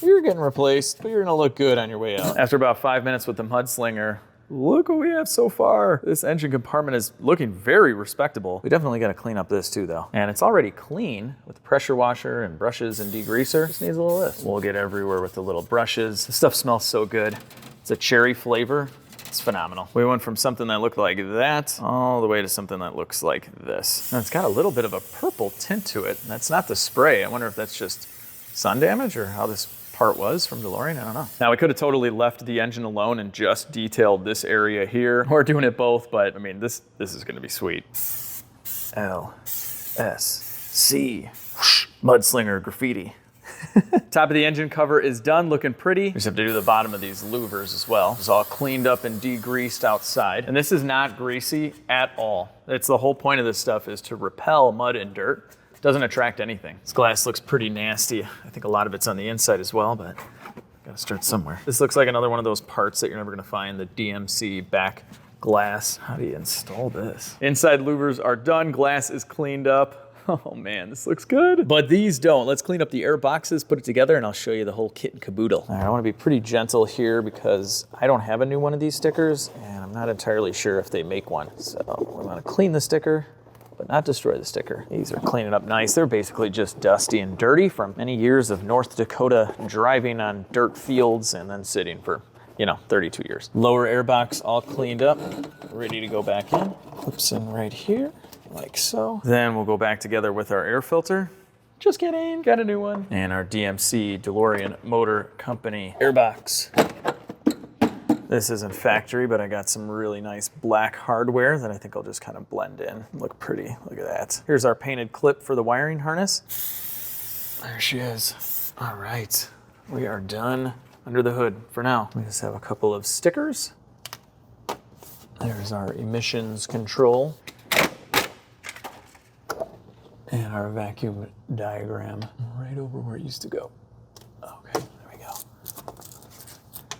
You're getting replaced, but you're gonna look good on your way out. After about 5 minutes with the mudslinger, look what we have so far. This engine compartment is looking very respectable. We definitely gotta clean up this too though. And it's already clean with the pressure washer and brushes and degreaser. Just needs a little lift. We'll get everywhere with the little brushes. This stuff smells so good. It's a cherry flavor. It's phenomenal. We went from something that looked like that all the way to something that looks like this. And it's got a little bit of a purple tint to it. That's not the spray. I wonder if that's just sun damage or how this part was from DeLorean, I don't know. Now we could have totally left the engine alone and just detailed this area here. We're doing it both, but I mean, this is gonna be sweet. L, S, C, mudslinger graffiti. Top of the engine cover is done, looking pretty. We just have to do the bottom of these louvers as well. It's all cleaned up and degreased outside. And this is not greasy at all. It's the whole point of this stuff is to repel mud and dirt. Doesn't attract anything. This glass looks pretty nasty. I think a lot of it's on the inside as well, but gotta start somewhere. This looks like another one of those parts that you're never gonna find, the DMC back glass. How do you install this? Inside louvers are done, glass is cleaned up. Oh man, this looks good. But these don't. Let's clean up the air boxes, put it together, and I'll show you the whole kit and caboodle. All right, I wanna be pretty gentle here because I don't have a new one of these stickers, and I'm not entirely sure if they make one. So I'm gonna clean the sticker, but not destroy the sticker. These are cleaning up nice. They're basically just dusty and dirty from many years of North Dakota driving on dirt fields and then sitting for, 32 years. Lower airbox all cleaned up, ready to go back in. Clips in right here, like so. Then we'll go back together with our air filter. Just kidding, got a new one. And our DMC DeLorean Motor Company airbox. This isn't factory, but I got some really nice black hardware that I think I'll just kind of blend in. Look pretty, look at that. Here's our painted clip for the wiring harness. There she is. All right, we are done under the hood for now. We just have a couple of stickers. There's our emissions control. And our vacuum diagram right over where it used to go. Okay.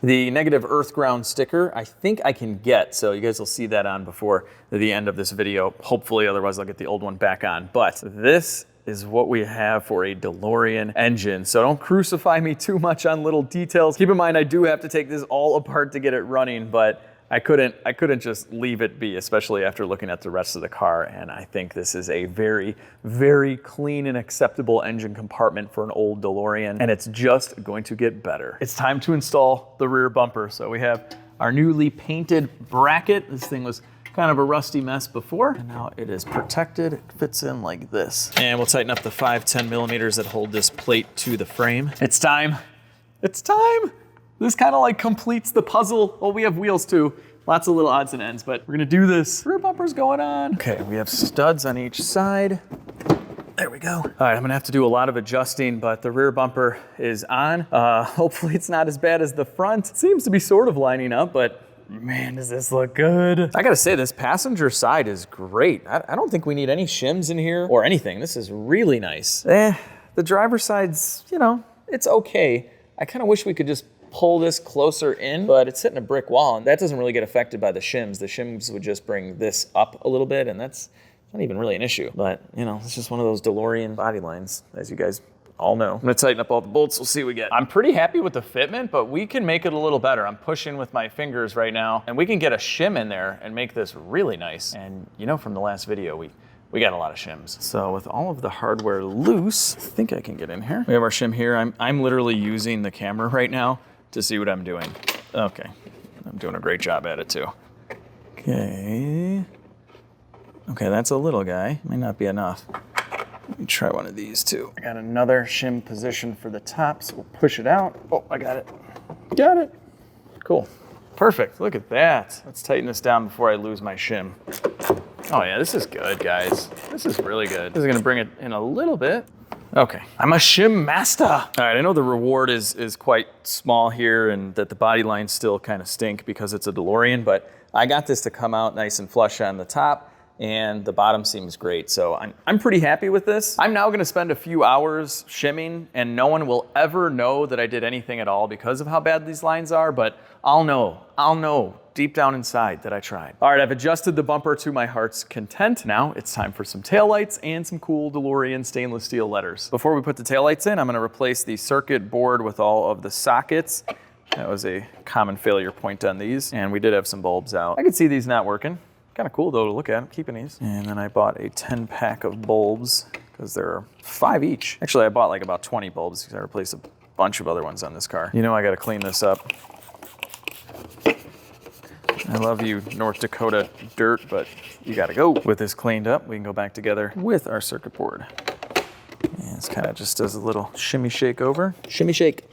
The negative earth ground sticker, I think I can get, so you guys will see that on before the end of this video, hopefully, otherwise I'll get the old one back on. But this is what we have for a DeLorean engine. So don't crucify me too much on little details. Keep in mind, I do have to take this all apart to get it running, but I couldn't just leave it be, especially after looking at the rest of the car. And I think this is a very, very clean and acceptable engine compartment for an old DeLorean. And it's just going to get better. It's time to install the rear bumper. So we have our newly painted bracket. This thing was kind of a rusty mess before, and now it is protected. It fits in like this. And we'll tighten up the 5/10 millimeters that hold this plate to the frame. It's time. It's time. This kind of like completes the puzzle. Well, we have wheels too, Lots of little odds and ends, but we're gonna do this. Rear bumper's going on. Okay, we have studs on each side. There we go. All right, I'm gonna have to do a lot of adjusting, but the rear bumper is on. Hopefully it's not as bad as the front. It seems to be sort of lining up, but man, does this look good. I gotta say, this passenger side is great. I don't think we need any shims in here or anything. This is really nice. The driver's side's, you know, it's okay. I kind of wish we could just pull this closer in, but it's hitting a brick wall, and that doesn't really get affected by the shims. The shims would just bring this up a little bit, and that's not even really an issue. But, you know, it's just one of those DeLorean body lines, as you guys all know. I'm gonna tighten up all the bolts, we'll see what we get. I'm pretty happy with the fitment, but we can make it a little better. I'm pushing with my fingers right now, and we can get a shim in there and make this really nice. And you know, from the last video, we got a lot of shims. So with all of the hardware loose, I think I can get in here. We have our shim here. I'm literally using the camera right now to see what I'm doing. Okay, I'm doing a great job at it too. Okay. Okay, that's a little guy. Might not be enough. Let me try one of these too. I got another shim position for the top, so we'll push it out. Oh, I got it. Got it. Cool. Perfect. Look at that. Let's tighten this down before I lose my shim. Oh yeah, this is good, guys. This is really good. This is gonna bring it in a little bit. Okay, I'm a shim master. All right, I know the reward is quite small here and that the body lines still kind of stink because it's a DeLorean, but I got this to come out nice and flush on the top, and the bottom seems great. So I'm pretty happy with this. I'm now gonna spend a few hours shimming, and no one will ever know that I did anything at all because of how bad these lines are, but I'll know deep down inside that I tried. All right, I've adjusted the bumper to my heart's content. Now it's time for some taillights and some cool DeLorean stainless steel letters. Before we put the taillights in, I'm gonna replace the circuit board with all of the sockets. That was a common failure point on these, and we did have some bulbs out. I could see these not working. Kind of cool though to look at. I'm keeping these. And then I bought a 10 pack of bulbs because there are 5 each. Actually, I bought like about 20 bulbs because I replaced a bunch of other ones on this car. You know I gotta clean this up. I love you, North Dakota dirt, but you gotta go. With this cleaned up, we can go back together with our circuit board. And it's kind of just does a little shimmy shake over. Shimmy shake.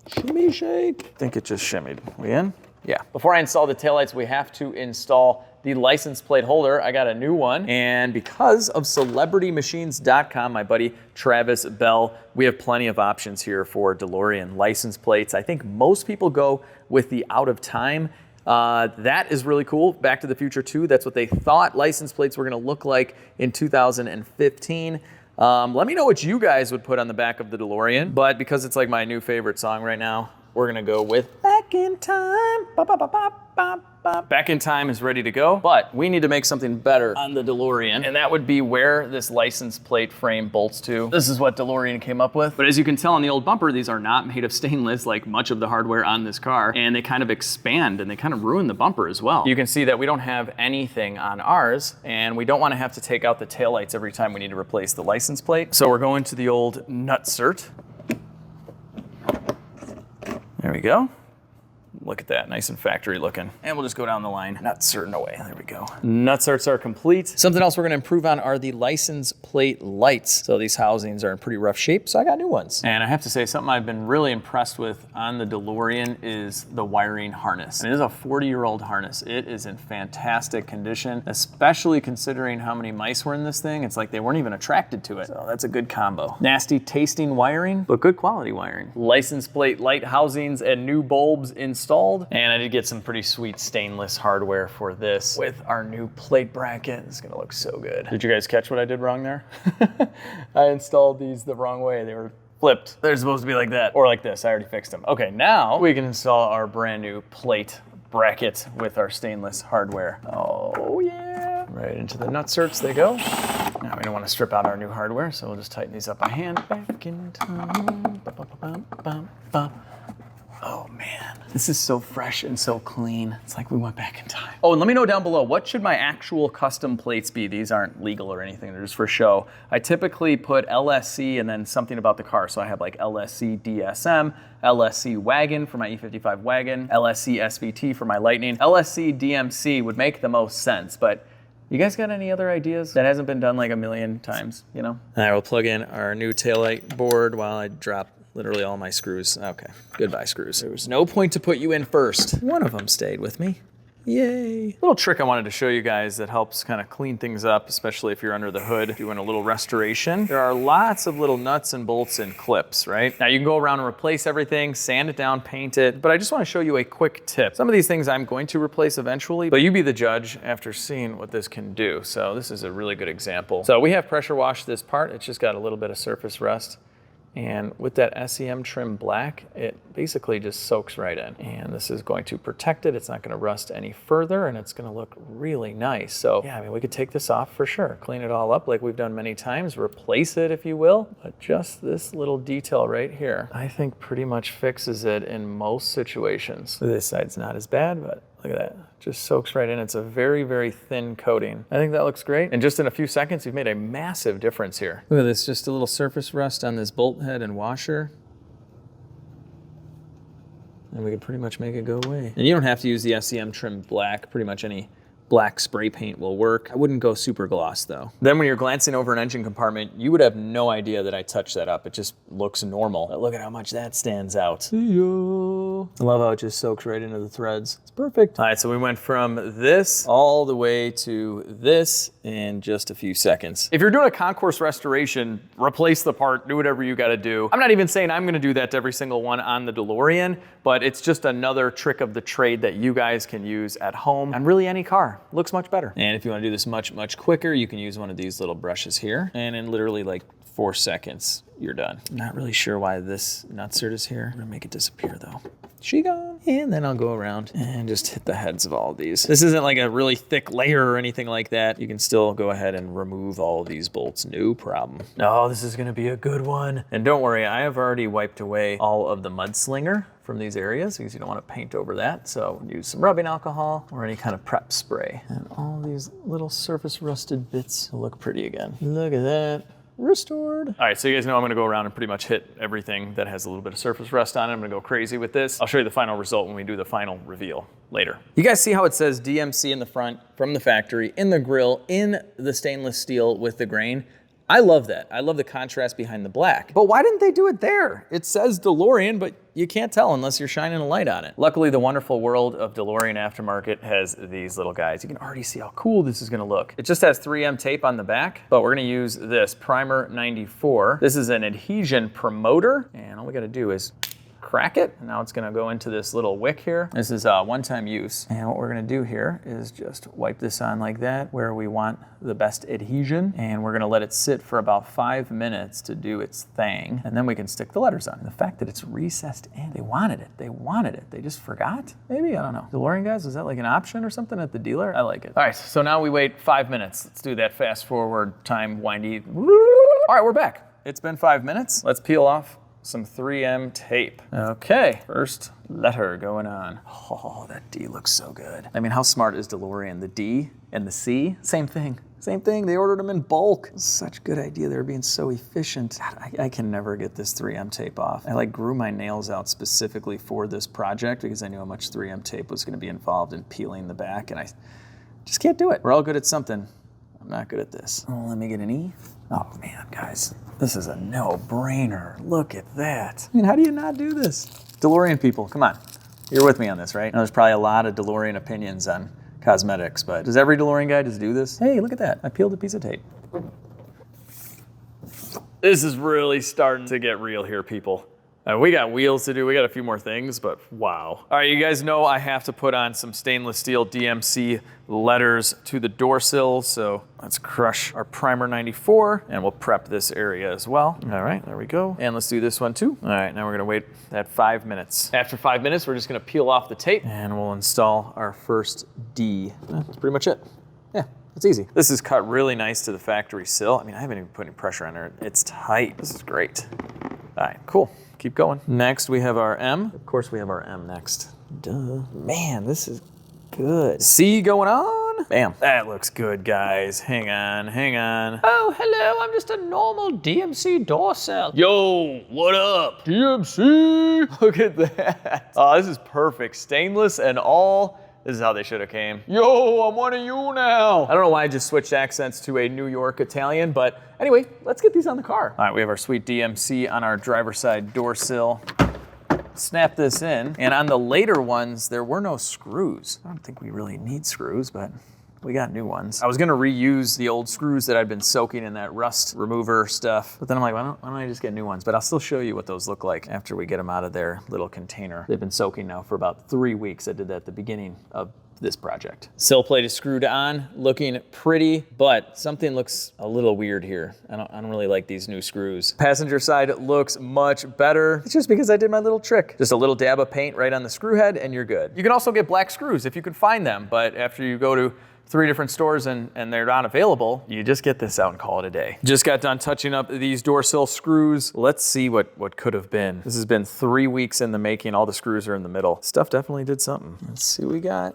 Shimmy shake. I think it just shimmied. We in? Yeah. Before I install the taillights, we have to install the license plate holder. I got a new one. And because of CelebrityMachines.com, my buddy Travis Bell, we have plenty of options here for DeLorean license plates. I think most people go with the out of time. That is really cool. Back to the Future 2, that's what they thought license plates were gonna look like in 2015. Let me know what you guys would put on the back of the DeLorean, but because it's like my new favorite song right now, we're gonna go with Back in Time. Ba, ba, ba, ba, ba, ba. Back in Time is ready to go, but we need to make something better on the DeLorean, and that would be where this license plate frame bolts to. This is what DeLorean came up with. But as you can tell on the old bumper, these are not made of stainless like much of the hardware on this car, and they kind of expand and they kind of ruin the bumper as well. You can see that we don't have anything on ours, and we don't want to have to take out the taillights every time we need to replace the license plate. So we're going to the old nutsert. There we go. Look at that, nice and factory looking. And we'll just go down the line, nutsert away, there we go. Nutserts are complete. Something else we're gonna improve on are the license plate lights. So these housings are in pretty rough shape, so I got new ones. And I have to say, something I've been really impressed with on the DeLorean is the wiring harness. And it is a 40-year-old harness. It is in fantastic condition, especially considering how many mice were in this thing. It's like they weren't even attracted to it. So that's a good combo. Nasty tasting wiring, but good quality wiring. License plate light housings and new bulbs installed. And I did get some pretty sweet stainless hardware for this with our new plate bracket. It's gonna look so good. Did you guys catch what I did wrong there? I installed these the wrong way. They were flipped. They're supposed to be like that or like this. I already fixed them. Okay, now we can install our brand new plate bracket with our stainless hardware. Oh yeah. Right into the nutserts they go. Now we don't want to strip out our new hardware, so we'll just tighten these up by hand. Back in time. Ba, ba, ba, ba, ba. Oh man, this is so fresh and so clean. It's like we went back in time. Oh, and let me know down below, what should my actual custom plates be? These aren't legal or anything, they're just for show. I typically put LSC and then something about the car. So I have like LSC DSM, LSC Wagon for my E55 Wagon, LSC SVT for my Lightning. LSC DMC would make the most sense, but you guys got any other ideas? That hasn't been done like a million times, you know? All right, we'll plug in our new taillight board while I drop literally all my screws. Okay, goodbye screws. There was no point to put you in first. One of them stayed with me. Yay. Little trick I wanted to show you guys that helps kind of clean things up, especially if you're under the hood doing a little restoration. There are lots of little nuts and bolts and clips, right? Now you can go around and replace everything, sand it down, paint it, but I just want to show you a quick tip. Some of these things I'm going to replace eventually, but you be the judge after seeing what this can do. So this is a really good example. So we have pressure washed this part. It's just got a little bit of surface rust. And with that SEM trim black, it basically just soaks right in. And this is going to protect it. It's not gonna rust any further, and it's gonna look really nice. So yeah, I mean, we could take this off for sure. Clean it all up like we've done many times, replace it if you will. But just this little detail right here, I think pretty much fixes it in most situations. This side's not as bad, but look at that. Just soaks right in. It's a very, very thin coating. I think that looks great. And just in a few seconds, you've made a massive difference here. Look at this, just a little surface rust on this bolt head and washer. And we can pretty much make it go away. And you don't have to use the SEM trim black. Pretty much any black spray paint will work. I wouldn't go super gloss though. Then when you're glancing over an engine compartment, you would have no idea that I touched that up. It just looks normal. But look at how much that stands out. I love how it just soaks right into the threads. It's perfect. All right, so we went from this all the way to this in just a few seconds. If you're doing a concourse restoration, replace the part, do whatever you gotta do. I'm not even saying I'm gonna do that to every single one on the DeLorean, but it's just another trick of the trade that you guys can use at home on really any car. Looks much better. And if you want to do this much, much quicker, you can use one of these little brushes here. And in literally like 4 seconds, you're done. I'm not really sure why this nutsert is here. I'm gonna make it disappear though. She gone. And then I'll go around and just hit the heads of all of these. This isn't like a really thick layer or anything like that. You can still go ahead and remove all of these bolts, no problem. Oh, this is gonna be a good one. And don't worry, I have already wiped away all of the mudslinger from these areas because you don't want to paint over that. So use some rubbing alcohol or any kind of prep spray. And all these little surface rusted bits will look pretty again. Look at that. Restored. All right, so you guys know I'm gonna go around and pretty much hit everything that has a little bit of surface rust on it. I'm gonna go crazy with this. I'll show you the final result when we do the final reveal later. You guys see how it says DMC in the front from the factory, in the grill, in the stainless steel with the grain? I love that. I love the contrast behind the black. But why didn't they do it there? It says DeLorean, but you can't tell unless you're shining a light on it. Luckily, the wonderful world of DeLorean aftermarket has these little guys. You can already see how cool this is gonna look. It just has 3M tape on the back, but we're gonna use this Primer 94. This is an adhesion promoter, and all we gotta do is crack it, and now it's gonna go into this little wick here. This is one-time use. And what we're gonna do here is just wipe this on like that, where we want the best adhesion, and we're gonna let it sit for about 5 minutes to do its thing, and then we can stick the letters on. And the fact that it's recessed in, they wanted it, they just forgot? Maybe, I don't know. DeLorean guys, is that like an option or something at the dealer? I like it. All right, so now we wait 5 minutes. Let's do that fast forward time windy. All right, we're back. It's been 5 minutes. Let's peel off some 3M tape. Okay, first letter going on. Oh, that D looks so good. I mean, how smart is DeLorean? The D and the C, same thing. Same thing, they ordered them in bulk. Such a good idea, they're being so efficient. God, I can never get this 3M tape off. I like grew my nails out specifically for this project because I knew how much 3M tape was gonna be involved in peeling the back, and I just can't do it. We're all good at something. I'm not good at this. Oh, let me get an E. Oh man, guys, this is a no-brainer. Look at that. I mean, how do you not do this? DeLorean people, come on. You're with me on this, right? Now, there's probably a lot of DeLorean opinions on cosmetics, but does every DeLorean guy just do this? Hey, look at that. I peeled a piece of tape. This is really starting to get real here, people. We got wheels to do, we got a few more things, but wow. All right, you guys know I have to put on some stainless steel DMC letters to the door sills, so let's crush our Primer 94, and we'll prep this area as well. All right, there we go. And let's do this one too. All right, now we're gonna wait that 5 minutes. After 5 minutes, we're just gonna peel off the tape, and we'll install our first D. That's pretty much it. Yeah. It's easy. This is cut really nice to the factory sill. I mean, I haven't even put any pressure on it. It's tight. This is great. All right, cool. Keep going. Next, we have our M. Of course, we have our M next. Duh. Man, this is good. C going on. Bam. That looks good, guys. Hang on, hang on. Oh, hello. I'm just a normal DMC door cell. Yo, what up? DMC. Look at that. Oh, this is perfect. Stainless and all. This is how they should have came. Yo, I'm one of you now. I don't know why I just switched accents to a New York Italian, but anyway, let's get these on the car. All right, we have our sweet DMC on our driver's side door sill. snap this in. And on the later ones, there were no screws. I don't think we really need screws, but we got new ones. I was gonna reuse the old screws that I'd been soaking in that rust remover stuff, but then I'm like, why don't I just get new ones? But I'll still show you what those look like after we get them out of their little container. They've been soaking now for about 3 weeks. I did that at the beginning of this project. Sill plate is screwed on, looking pretty, but something looks a little weird here. I don't really like these new screws. Passenger side looks much better. It's just because I did my little trick. Just a little dab of paint right on the screw head and you're good. You can also get black screws if you can find them, but after you go to 3 different stores and they're not available, you just get this out and call it a day. Just got done touching up these door sill screws. Let's see what could have been. This has been 3 weeks in the making. All the screws are in the middle. Stuff definitely did something. Let's see what we got.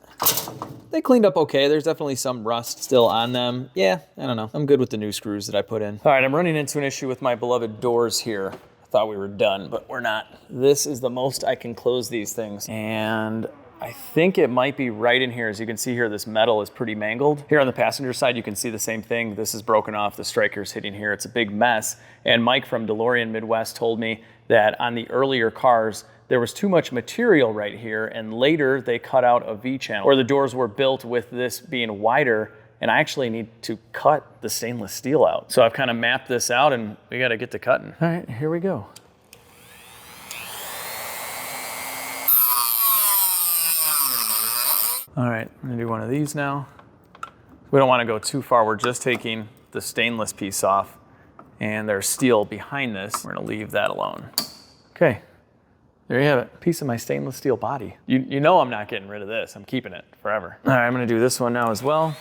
They cleaned up okay. There's definitely some rust still on them. Yeah, I don't know. I'm good with the new screws that I put in. All right, I'm running into an issue with my beloved doors here. I thought we were done, but we're not. This is the most I can close these things. And I think it might be right in here. As you can see here, this metal is pretty mangled. Here on the passenger side, you can see the same thing. This is broken off, the striker's hitting here. It's a big mess. And Mike from DeLorean Midwest told me that on the earlier cars, there was too much material right here, and later they cut out a V-channel, or the doors were built with this being wider, and I actually need to cut the stainless steel out. So I've kind of mapped this out, and we gotta get to cutting. All right, here we go. All right, I'm gonna do one of these now. We don't wanna go too far. We're just taking the stainless piece off and there's steel behind this. We're gonna leave that alone. Okay, there you have it. Piece of my stainless steel body. You know I'm not getting rid of this. I'm keeping it forever. All right, I'm gonna do this one now as well.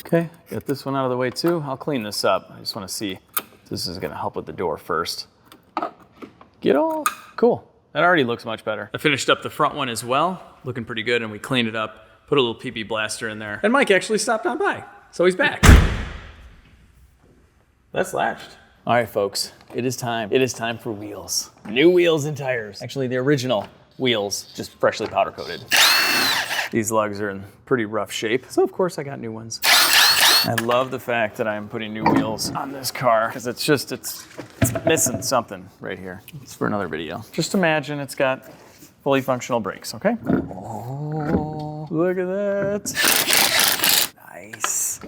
Okay, get this one out of the way too. I'll clean this up. I just wanna see if this is gonna help with the door first. Get off. Cool. That already looks much better. I finished up the front one as well. Looking pretty good, and we cleaned it up. Put a little PB blaster in there. And Mike actually stopped on by, so he's back. That's latched. All right, folks, it is time. It is time for wheels. New wheels and tires. Actually, the original wheels, just freshly powder coated. These lugs are in pretty rough shape, so of course I got new ones. I love the fact that I'm putting new wheels on this car because it's missing something right here. It's for another video. Just imagine it's got fully functional brakes, okay? Oh, look at that. Nice.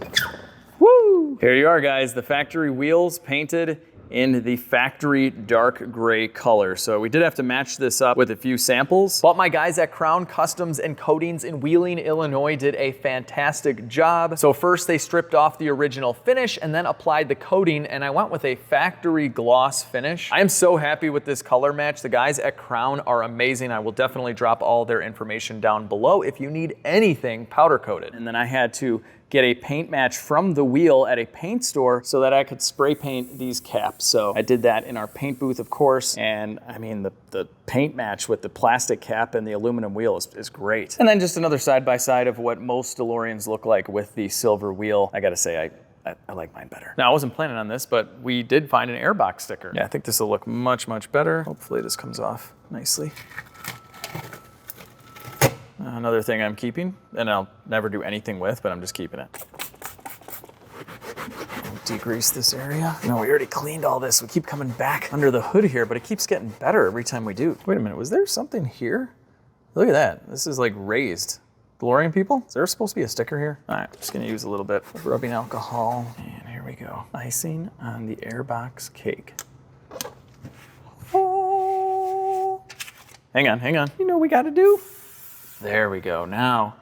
Woo! Here you are, guys, the factory wheels painted in the factory dark gray color. So we did have to match this up with a few samples, but my guys at Crown Customs and Coatings in Wheeling, Illinois did a fantastic job. So first they stripped off the original finish and then applied the coating, and I went with a factory gloss finish. I am so happy with this color match. The guys at Crown are amazing. I will definitely drop all their information down below if you need anything powder coated. And then I had to get a paint match from the wheel at a paint store so that I could spray paint these caps. So I did that in our paint booth, of course, and I mean, the paint match with the plastic cap and the aluminum wheel is great. And then just another side-by-side of what most DeLoreans look like with the silver wheel. I gotta say, I like mine better. Now, I wasn't planning on this, but we did find an airbox sticker. Yeah, I think this will look much, much better. Hopefully this comes off nicely. Another thing I'm keeping, and I'll never do anything with, but I'm just keeping it. I'll degrease this area. No, we already cleaned all this. We keep coming back under the hood here, but it keeps getting better every time we do. Wait a minute, was there something here? Look at that. This is like raised. DeLorean people? Is there supposed to be a sticker here? All right, just gonna use a little bit of rubbing alcohol. And here we go. Icing on the airbox cake. Oh. Hang on. You know what we gotta do? There we go. Now,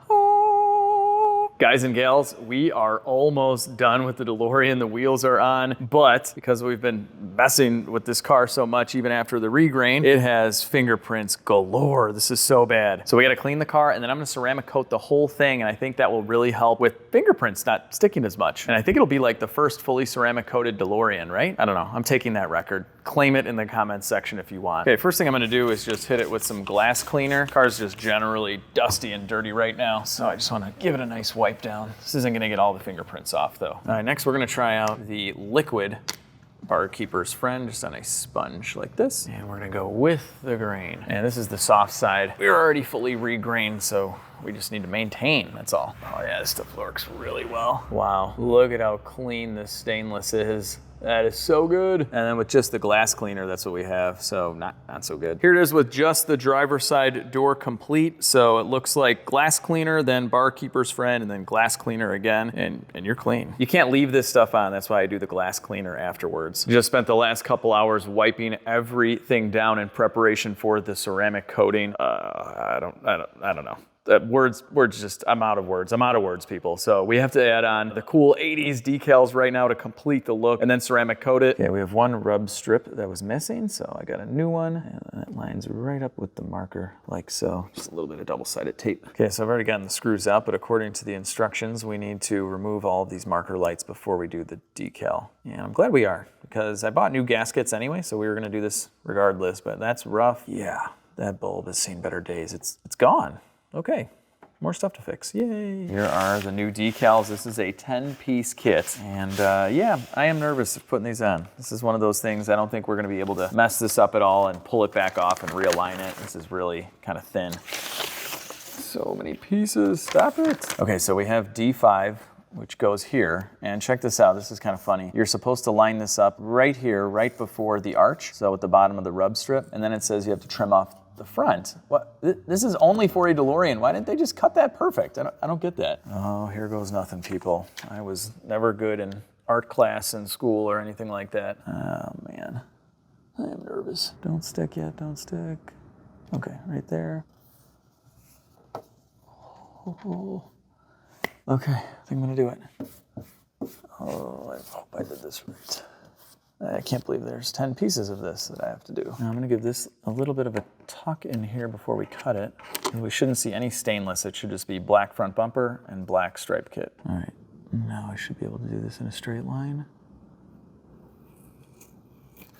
guys and gals, we are almost done with the DeLorean. The wheels are on, but because we've been messing with this car so much, even after the regrain, it has fingerprints galore. This is so bad. So we gotta clean the car, and then I'm gonna ceramic coat the whole thing, and I think that will really help with fingerprints not sticking as much. And I think it'll be like the first fully ceramic coated DeLorean, right? I don't know, I'm taking that record. Claim it in the comments section if you want. Okay, first thing I'm gonna do is just hit it with some glass cleaner. Car's just generally dusty and dirty right now, so I just wanna give it a nice wipe down. This isn't gonna get all the fingerprints off though. All right, next we're gonna try out the liquid Barkeeper's Friend, just on a sponge like this. And we're gonna go with the grain. And this is the soft side. We're already fully regrained, so we just need to maintain, that's all. Oh yeah, this stuff works really well. Wow, look at how clean this stainless is. That is so good. And then with just the glass cleaner, that's what we have. So not so good. Here it is with just the driver's side door complete. So it looks like glass cleaner, then barkeeper's friend, and then glass cleaner again, and you're clean. You can't leave this stuff on. That's why I do the glass cleaner afterwards. Just spent the last couple hours wiping everything down in preparation for the ceramic coating. I don't know. Words just, I'm out of words, people. So we have to add on the cool 80s decals right now to complete the look and then ceramic coat it. Okay, we have one rub strip that was missing, so I got a new one, and that lines right up with the marker, like so. Just a little bit of double-sided tape. Okay, so I've already gotten the screws out, but according to the instructions, we need to remove all of these marker lights before we do the decal. And I'm glad we are, because I bought new gaskets anyway, so we were gonna do this regardless, but that's rough. Yeah, that bulb has seen better days. It's gone. Okay, more stuff to fix, yay. Here are the new decals. This is a 10-piece kit. And yeah, I am nervous of putting these on. This is one of those things, I don't think we're gonna be able to mess this up at all and pull it back off and realign it. This is really kind of thin. So many pieces, stop it. Okay, so we have D5, which goes here. And check this out, this is kind of funny. You're supposed to line this up right here, right before the arch, so at the bottom of the rub strip, and then it says you have to trim off the front. What? This is only for a DeLorean. Why didn't they just cut that perfect? I don't get that. Oh, here goes nothing, people. I was never good in art class in school or anything like that. Oh, man. I am nervous. Don't stick yet, don't stick. Okay, right there. Oh. Okay, I think I'm gonna do it. Oh, I hope I did this right. I can't believe there's 10 pieces of this that I have to do. Now I'm gonna give this a little bit of a tuck in here before we cut it. We shouldn't see any stainless. It should just be black front bumper and black stripe kit. All right, now I should be able to do this in a straight line.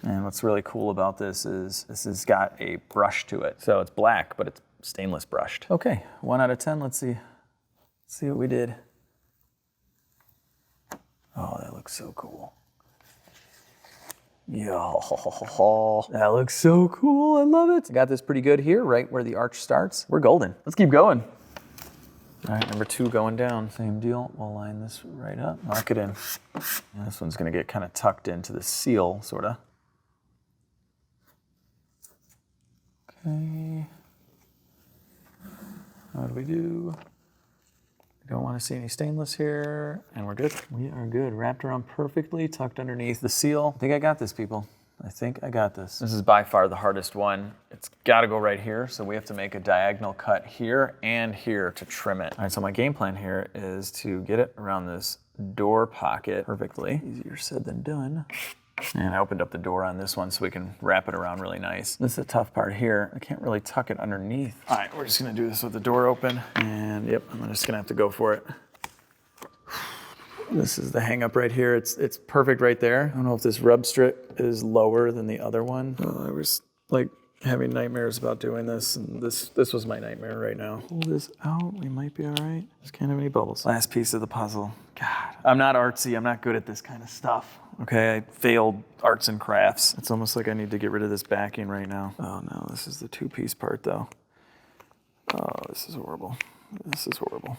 And what's really cool about this is this has got a brush to it. So it's black, but it's stainless brushed. Okay, 1 out of 10, let's see. Let's see what we did. Oh, that looks so cool. Yo, that looks so cool, I love it. I got this pretty good here, right where the arch starts. We're golden, let's keep going. All right, number 2 going down, same deal. We'll line this right up, lock it in. And this one's gonna get kind of tucked into the seal, sorta. Okay. How do we do? Don't want to see any stainless here, and we're good. We are good, wrapped around perfectly, tucked underneath the seal. I think I got this, people. I think I got this. This is by far the hardest one. It's gotta go right here, so we have to make a diagonal cut here and here to trim it. All right, so my game plan here is to get it around this door pocket perfectly. Easier said than done. And I opened up the door on this one so we can wrap it around really nice. This is the tough part here. I can't really tuck it underneath. All right, we're just gonna do this with the door open. And yep, I'm just gonna have to go for it. This is the hang up right here. It's perfect right there. I don't know if this rub strip is lower than the other one. I was like having nightmares about doing this, and this was my nightmare right now. Pull this out, we might be all right. Just can't have any bubbles. Last piece of the puzzle. God, I'm not artsy, I'm not good at this kind of stuff. Okay, I failed arts and crafts. It's almost like I need to get rid of this backing right now. Oh no, this is the 2-piece part though. Oh, this is horrible. This is horrible.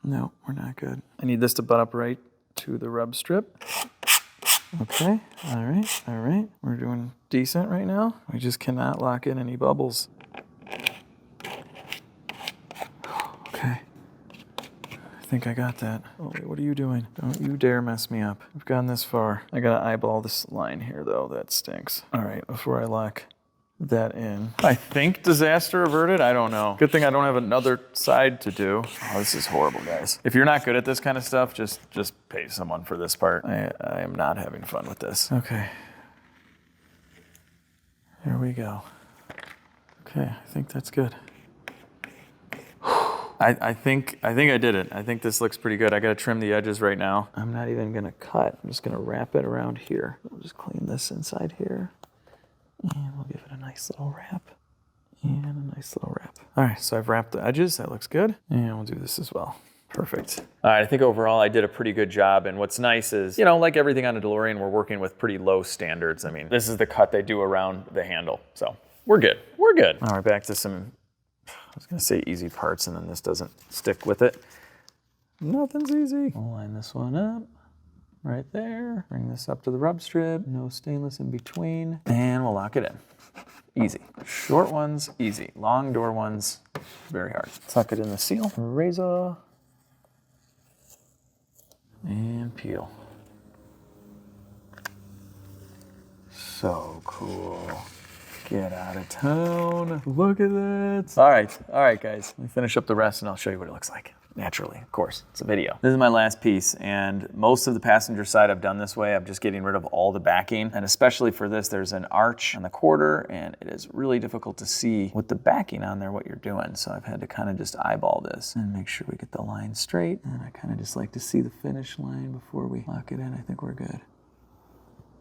No, we're not good. I need this to butt up right to the rub strip. Okay, all right. We're doing decent right now. We just cannot lock in any bubbles. Okay. I think I got that. Oh, wait, what are you doing? Don't you dare mess me up. We've gotten this far. I gotta eyeball this line here though, that stinks. All right, before I lock that in. I think disaster averted, I don't know. Good thing I don't have another side to do. Oh, this is horrible, guys. If you're not good at this kind of stuff, just pay someone for this part. I am not having fun with this. Okay. Here we go. Okay, I think that's good. I think I did it. I think this looks pretty good. I gotta trim the edges right now. I'm not even gonna cut. I'm just gonna wrap it around here. We'll just clean this inside here. And we'll give it a nice little wrap. And a nice little wrap. All right, so I've wrapped the edges. That looks good. And we'll do this as well. Perfect. All right, I think overall I did a pretty good job. And what's nice is, you know, like everything on a DeLorean, we're working with pretty low standards. I mean, this is the cut they do around the handle. So we're good. We're good. All right, back to some, I was gonna say easy parts, and then this doesn't stick with it. Nothing's easy. We'll line this one up. right there. Bring this up to the rub strip, no stainless in between, and we'll lock it in. Easy. Short ones, easy. Long door ones, very hard. Tuck it in the seal, razor, and peel. So cool. Get out of town. Look at that. All right, guys. Let me finish up the rest and I'll show you what it looks like. Naturally, of course, it's a video. This is my last piece, and most of the passenger side I've done this way. I'm just getting rid of all the backing, and especially for this, there's an arch on the quarter, and it is really difficult to see with the backing on there what you're doing. So I've had to kind of just eyeball this and make sure we get the line straight, and I kind of just like to see the finish line before we lock it in. I think we're good.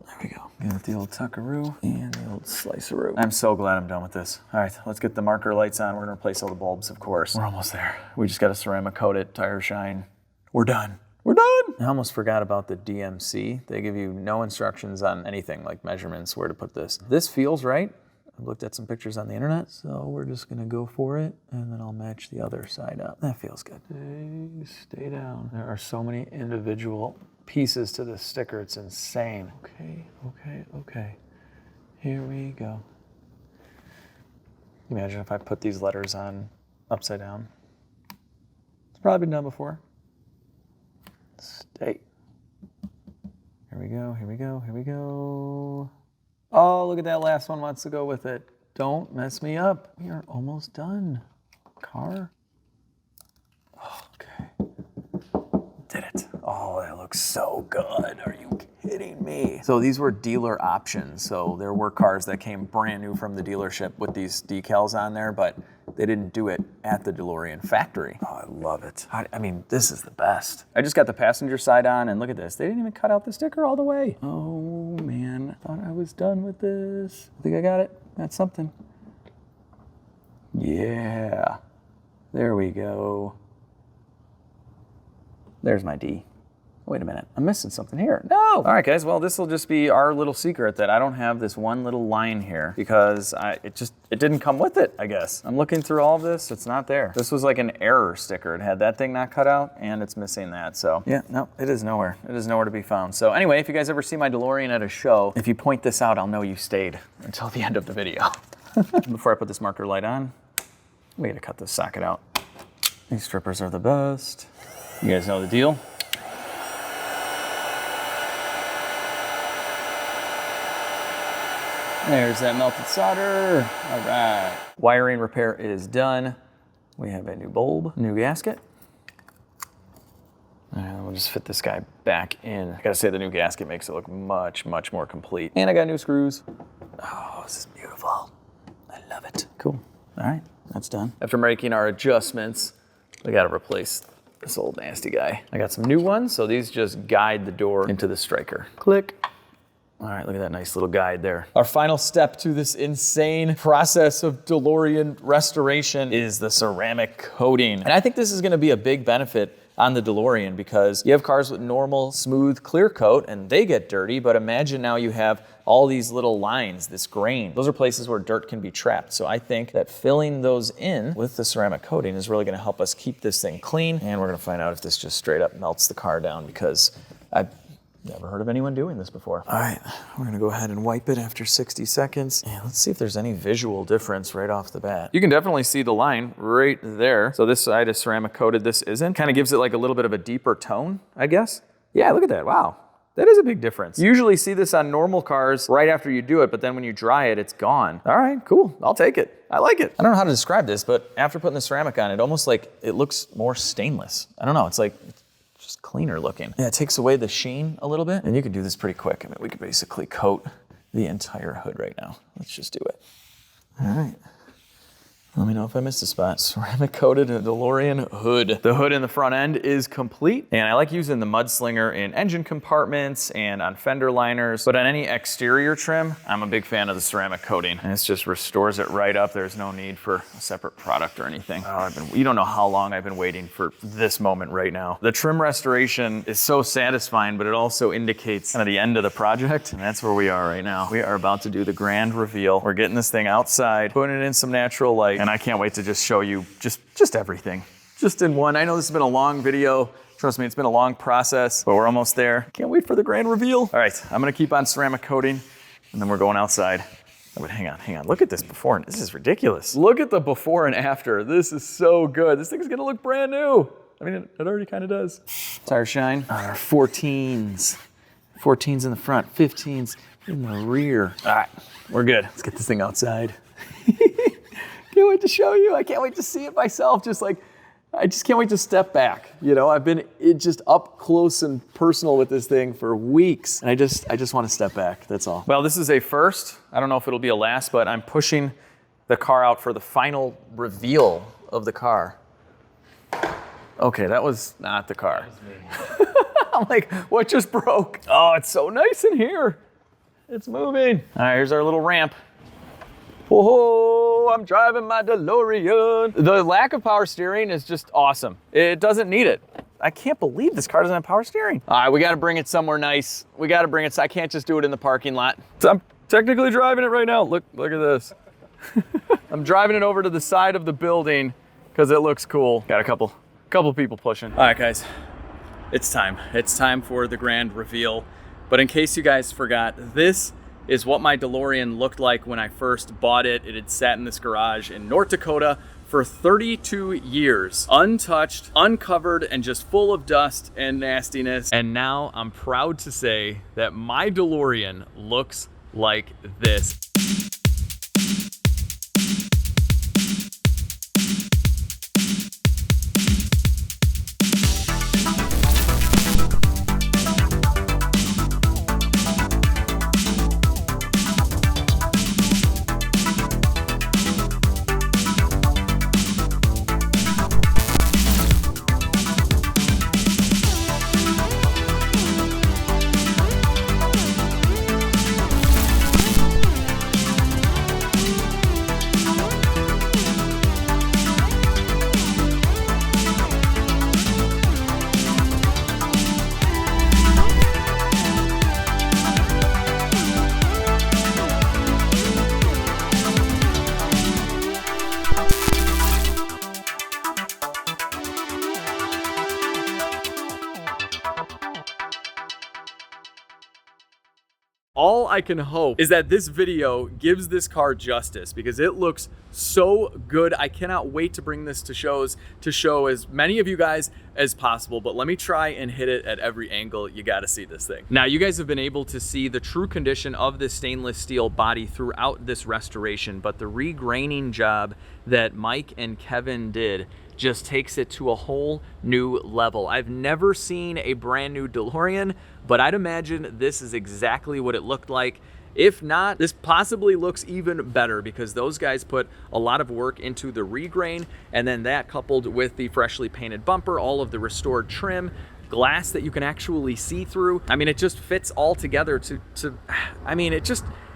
There we go. Got the old tuckaroo and the old sliceroo. I'm so glad I'm done with this. All right, let's get the marker lights on. We're gonna replace all the bulbs, of course. We're almost there. We just gotta ceramic coat it, tire shine. We're done. We're done! I almost forgot about the DMC. They give you no instructions on anything, like measurements, where to put this. This feels right. I've looked at some pictures on the internet, so we're just gonna go for it, and then I'll match the other side up. That feels good. Stay down. There are so many individual pieces to this sticker, it's insane. Okay. Here we go. Imagine if I put these letters on upside down. It's probably been done before. Stay. Here we go. Oh, look at that last one wants to go with it. Don't mess me up. We are almost done. Car. Okay. Did it. Oh, that looks so good. Are you kidding me? So these were dealer options. So there were cars that came brand new from the dealership with these decals on there, but they didn't do it at the DeLorean factory. Oh, I love it. I mean, this is the best. I just got the passenger side on, and look at this. They didn't even cut out the sticker all the way. Oh man, I thought I was done with this. I think I got it. That's something. Yeah. There we go. There's my D. Wait a minute, I'm missing something here. No! All right, guys, well, this will just be our little secret that I don't have this one little line here because it didn't come with it, I guess. I'm looking through all of this, it's not there. This was like an error sticker. It had that thing not cut out and it's missing that, so yeah, no, it is nowhere. It is nowhere to be found. So anyway, if you guys ever see my DeLorean at a show, if you point this out, I'll know you stayed until the end of the video. Before I put this marker light on, we gotta cut this socket out. These strippers are the best. You guys know the deal. There's that melted solder. All right. Wiring repair is done. We have a new bulb, new gasket. And we'll just fit this guy back in. I gotta say the new gasket makes it look much, much more complete. And I got new screws. Oh, this is beautiful. I love it. Cool. All right, that's done. After making our adjustments, we gotta replace this old nasty guy. I got some new ones, so these just guide the door into the striker. Click. All right, look at that nice little guide there. Our final step to this insane process of DeLorean restoration is the ceramic coating. And I think this is gonna be a big benefit on the DeLorean because you have cars with normal, smooth, clear coat and they get dirty, but imagine now you have all these little lines, this grain. Those are places where dirt can be trapped. So I think that filling those in with the ceramic coating is really gonna help us keep this thing clean. And we're gonna find out if this just straight up melts the car down because I've never heard of anyone doing this before. All right, we're gonna go ahead and wipe it after 60 seconds. And let's see if there's any visual difference right off the bat. You can definitely see the line right there. So this side is ceramic coated, this isn't. Kind of gives it like a little bit of a deeper tone, I guess. Yeah, look at that, wow. That is a big difference. You usually see this on normal cars right after you do it, but then when you dry it, it's gone. All right, cool, I'll take it. I like it. I don't know how to describe this, but after putting the ceramic on, it almost like, it looks more stainless. I don't know, it's like, just cleaner looking. Yeah, it takes away the sheen a little bit, and you can do this pretty quick. I mean, we could basically coat the entire hood right now. Let's just do it. All right. Let me know if I missed a spot. Ceramic coated DeLorean hood. The hood in the front end is complete, and I like using the mudslinger in engine compartments and on fender liners, but on any exterior trim, I'm a big fan of the ceramic coating, and it just restores it right up. There's no need for a separate product or anything. Oh, you don't know how long I've been waiting for this moment right now. The trim restoration is so satisfying, but it also indicates kind of the end of the project, and that's where we are right now. We are about to do the grand reveal. We're getting this thing outside, putting it in some natural light, and I can't wait to just show you just everything, just in one. I know this has been a long video, Trust me, it's been a long process, but we're almost there. Can't wait for the grand reveal. All right, I'm gonna keep on ceramic coating and then we're going outside. Oh, but hang on, look at this before, this is ridiculous. Look at the before and after. This is so good. This thing's gonna look brand new. I mean, it already kind of does. Tire shine, 14s. 14s in the front, 15s in the rear. All right, we're good. Let's get this thing outside. Can't wait to show you. I can't wait to see it myself. I just can't wait to step back. You know, I've been just up close and personal with this thing for weeks. And I just want to step back, that's all. Well, this is a first. I don't know if it'll be a last, but I'm pushing the car out for the final reveal of the car. Okay, that was not the car. That was me. I'm like, what just broke? Oh, it's so nice in here. It's moving. All right, here's our little ramp. Whoa, I'm driving my DeLorean. The lack of power steering is just awesome. It doesn't need it. I can't believe this car doesn't have power steering. All right, we gotta bring it somewhere nice. We gotta bring it, I can't just do it in the parking lot. So I'm technically driving it right now. Look at this. I'm driving it over to the side of the building because it looks cool. Got a couple people pushing. All right, guys, it's time. It's time for the grand reveal. But in case you guys forgot, this is what my DeLorean looked like when I first bought it. It had sat in this garage in North Dakota for 32 years, untouched, uncovered, and just full of dust and nastiness. And now I'm proud to say that my DeLorean looks like this. All I can hope is that this video gives this car justice because it looks so good. I cannot wait to bring this to shows to show as many of you guys as possible, but let me try and hit it at every angle. You gotta see this thing. Now, you guys have been able to see the true condition of this stainless steel body throughout this restoration, but the regraining job that Mike and Kevin did just takes it to a whole new level. I've never seen a brand new DeLorean, but I'd imagine this is exactly what it looked like. If not, this possibly looks even better because those guys put a lot of work into the regrain, and then that coupled with the freshly painted bumper, all of the restored trim, glass that you can actually see through. I mean, it just fits all together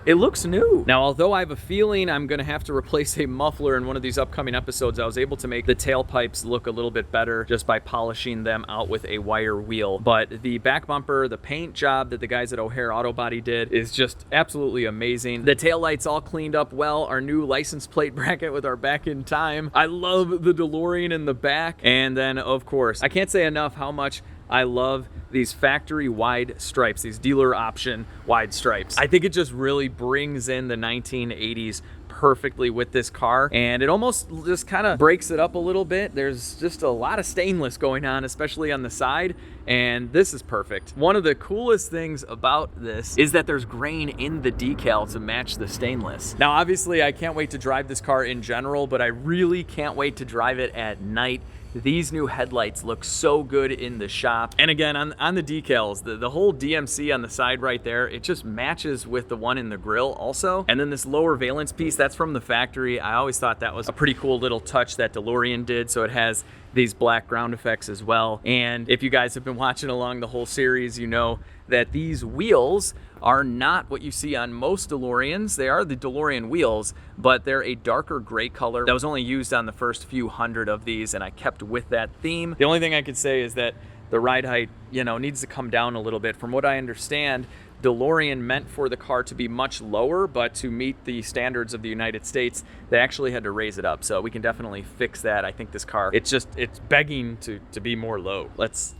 it looks new. Now, although I have a feeling I'm gonna have to replace a muffler in one of these upcoming episodes, I was able to make the tailpipes look a little bit better just by polishing them out with a wire wheel. But the back bumper, the paint job that the guys at O'Hare Auto Body did is just absolutely amazing. The taillights all cleaned up well, our new license plate bracket with our back in time. I love the DeLorean in the back. And then, of course, I can't say enough how much I love these factory wide stripes, these dealer option wide stripes. I think it just really brings in the 1980s perfectly with this car, and it almost just kind of breaks it up a little bit. There's just a lot of stainless going on, especially on the side, and this is perfect. One of the coolest things about this is that there's grain in the decal to match the stainless. Now, obviously, I can't wait to drive this car in general, but I really can't wait to drive it at night. These new headlights look so good in the shop. And again, on the decals, the whole DMC on the side right there, it just matches with the one in the grill also. And then this lower valence piece, that's from the factory. I always thought that was a pretty cool little touch that DeLorean did. So it has these black ground effects as well. And if you guys have been watching along the whole series, you know that these wheels are not what you see on most DeLoreans. They are the DeLorean wheels, but they're a darker gray color that was only used on the first few hundred of these, and I kept with that theme. The only thing I could say is that the ride height, you know, needs to come down a little bit. From what I understand, DeLorean meant for the car to be much lower, but to meet the standards of the United States, they actually had to raise it up. So we can definitely fix that. I think this car, it's begging to be more low. Let's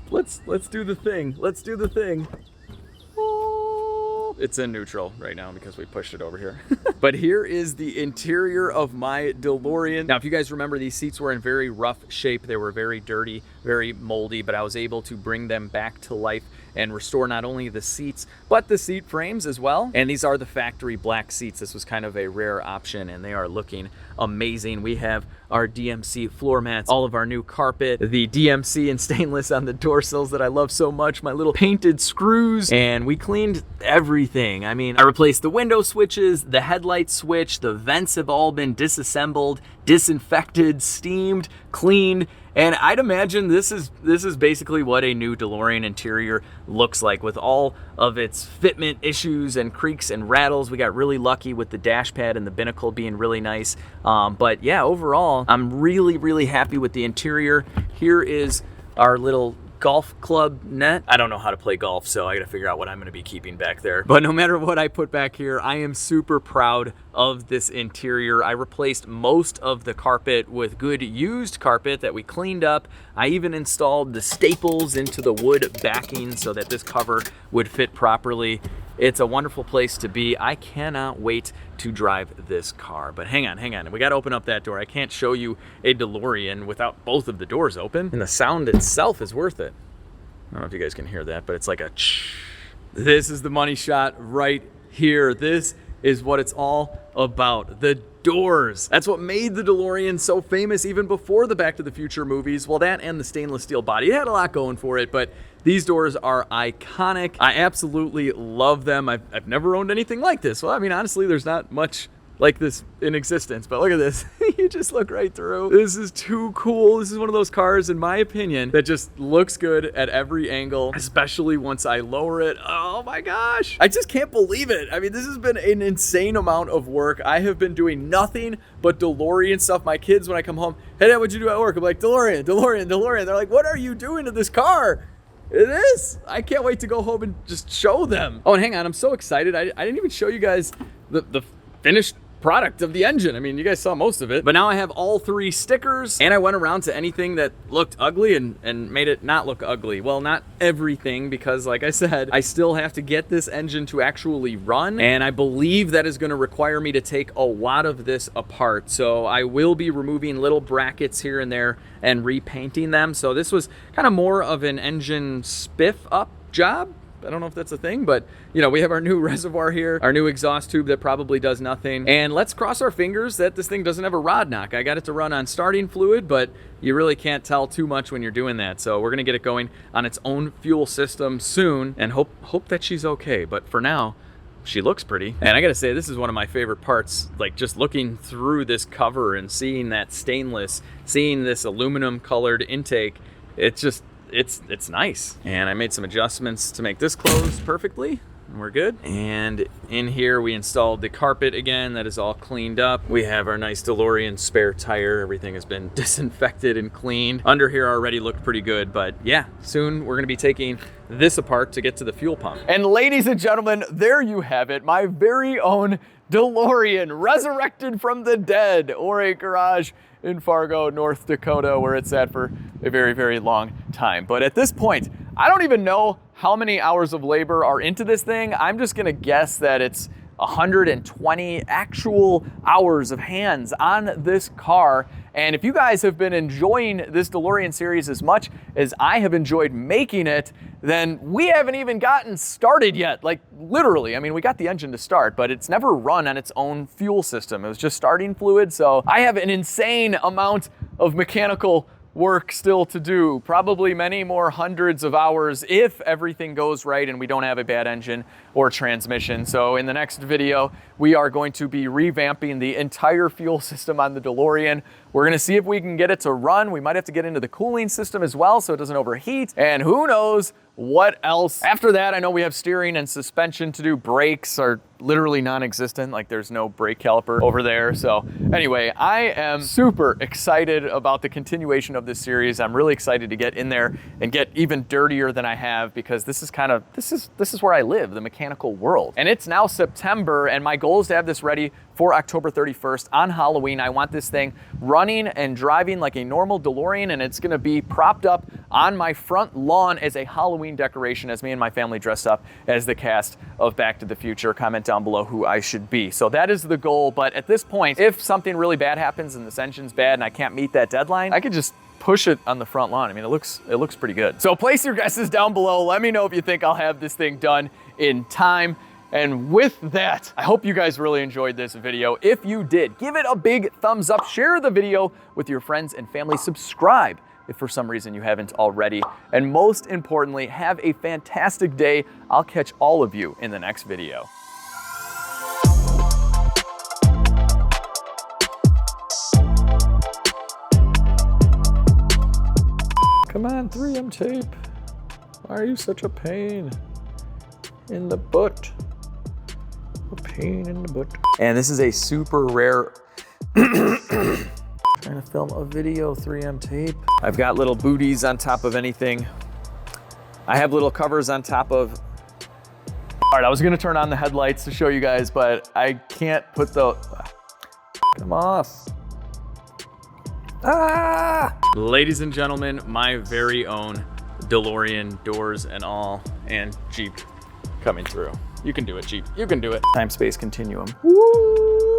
do the thing. Let's do the thing. It's in neutral right now because we pushed it over here. But here is the interior of my DeLorean. Now, if you guys remember, these seats were in very rough shape. They were very dirty, very moldy, but I was able to bring them back to life and restore not only the seats, but the seat frames as well. And these are the factory black seats. This was kind of a rare option, and they are looking amazing. We have our DMC floor mats, all of our new carpet, the DMC and stainless on the door sills that I love so much, my little painted screws, and we cleaned everything. I mean, I replaced the window switches, the headlight switch, the vents have all been disassembled, disinfected, steamed, cleaned, and I'd imagine this is basically what a new DeLorean interior looks like, with all of its fitment issues and creaks and rattles. We got really lucky with the dash pad and the binnacle being really nice. But yeah, overall, I'm really, really happy with the interior. Here is our little golf club net. I don't know how to play golf, so I gotta figure out what I'm gonna be keeping back there. But no matter what I put back here, I am super proud of this interior. I replaced most of the carpet with good used carpet that we cleaned up. I even installed the staples into the wood backing so that this cover would fit properly. It's a wonderful place to be. I cannot wait to drive this car. But hang on. We gotta open up that door. I can't show you a DeLorean without both of the doors open. And the sound itself is worth it. I don't know if you guys can hear that, but it's like a This is the money shot right here. This is what it's all about. The doors. That's what made the DeLorean so famous even before the Back to the Future movies. Well, that and the stainless steel body. It had a lot going for it, but these doors are iconic. I absolutely love them. I've never owned anything like this. Well, I mean, honestly, there's not much like this in existence, but look at this. You just look right through. This is too cool. This is one of those cars, in my opinion, that just looks good at every angle, especially once I lower it. Oh my gosh. I just can't believe it. I mean, this has been an insane amount of work. I have been doing nothing but DeLorean stuff. My kids, when I come home, hey, Dad, what'd you do at work? I'm like, DeLorean. They're like, what are you doing to this car? It is. I can't wait to go home and just show them. Oh, and hang on. I'm so excited. I didn't even show you guys the finished product of the engine. I mean, you guys saw most of it, but now I have all 3 stickers, and I went around to anything that looked ugly and made it not look ugly. Well, not everything, because like I said, I still have to get this engine to actually run, and I believe that is going to require me to take a lot of this apart. So I will be removing little brackets here and there and repainting them. So this was kind of more of an engine spiff up job. I don't know if that's a thing, but you know, we have our new reservoir here, our new exhaust tube that probably does nothing. And let's cross our fingers that this thing doesn't have a rod knock. I got it to run on starting fluid, but you really can't tell too much when you're doing that. So we're gonna get it going on its own fuel system soon and hope that she's okay. But for now, she looks pretty. And I gotta say, this is one of my favorite parts, like just looking through this cover and seeing that stainless, seeing this aluminum colored intake. It's nice. And I made some adjustments to make this close perfectly, and we're good. And in here we installed the carpet again. That is all cleaned up. We have our nice DeLorean spare tire. Everything has been disinfected and cleaned. Under here already looked pretty good, but yeah, soon we're gonna be taking this apart to get to the fuel pump. And ladies and gentlemen, there you have it, my very own DeLorean, resurrected from the dead, or a garage in Fargo, North Dakota, where it's at for a very, very long time. But at this point, I don't even know how many hours of labor are into this thing. I'm just gonna guess that it's 120 actual hours of hands on this car. And if you guys have been enjoying this DeLorean series as much as I have enjoyed making it, then we haven't even gotten started yet. Like literally, I mean, we got the engine to start, but it's never run on its own fuel system. It was just starting fluid. So I have an insane amount of mechanical work still to do, probably many more hundreds of hours if everything goes right and we don't have a bad engine or transmission. So in the next video, we are going to be revamping the entire fuel system on the DeLorean. We're gonna see if we can get it to run. We might have to get into the cooling system as well so it doesn't overheat. And who knows What else? After that, I know we have steering and suspension to do. Brakes are literally non-existent, like there's no brake caliper over there. So anyway, I am super excited about the continuation of this series. I'm really excited to get in there and get even dirtier than I have, because this is kind of, this is where I live, the mechanical world. And it's now September, and my goal is to have this ready for October 31st on Halloween. I want this thing running and driving like a normal DeLorean, and it's gonna be propped up on my front lawn as a Halloween decoration as me and my family dress up as the cast of Back to the Future. Comment down below who I should be. So that is the goal, but at this point, if something really bad happens and this engine's bad and I can't meet that deadline, I could just push it on the front lawn. I mean, it looks pretty good. So place your guesses down below. Let me know if you think I'll have this thing done in time. And with that, I hope you guys really enjoyed this video. If you did, give it a big thumbs up, share the video with your friends and family, subscribe if for some reason you haven't already. And most importantly, have a fantastic day. I'll catch all of you in the next video. Come on, 3M tape. Why are you such a pain in the butt? A pain in the butt. And this is a super rare, trying to film a video, 3M tape. I've got little booties on top of anything. I have little covers on top of. All right, I was gonna turn on the headlights to show you guys, but I can't put the, come off. Ah! Ladies and gentlemen, my very own DeLorean, doors and all, and Jeep coming through. You can do it, Jeep. You can do it. Time-space continuum. Woo!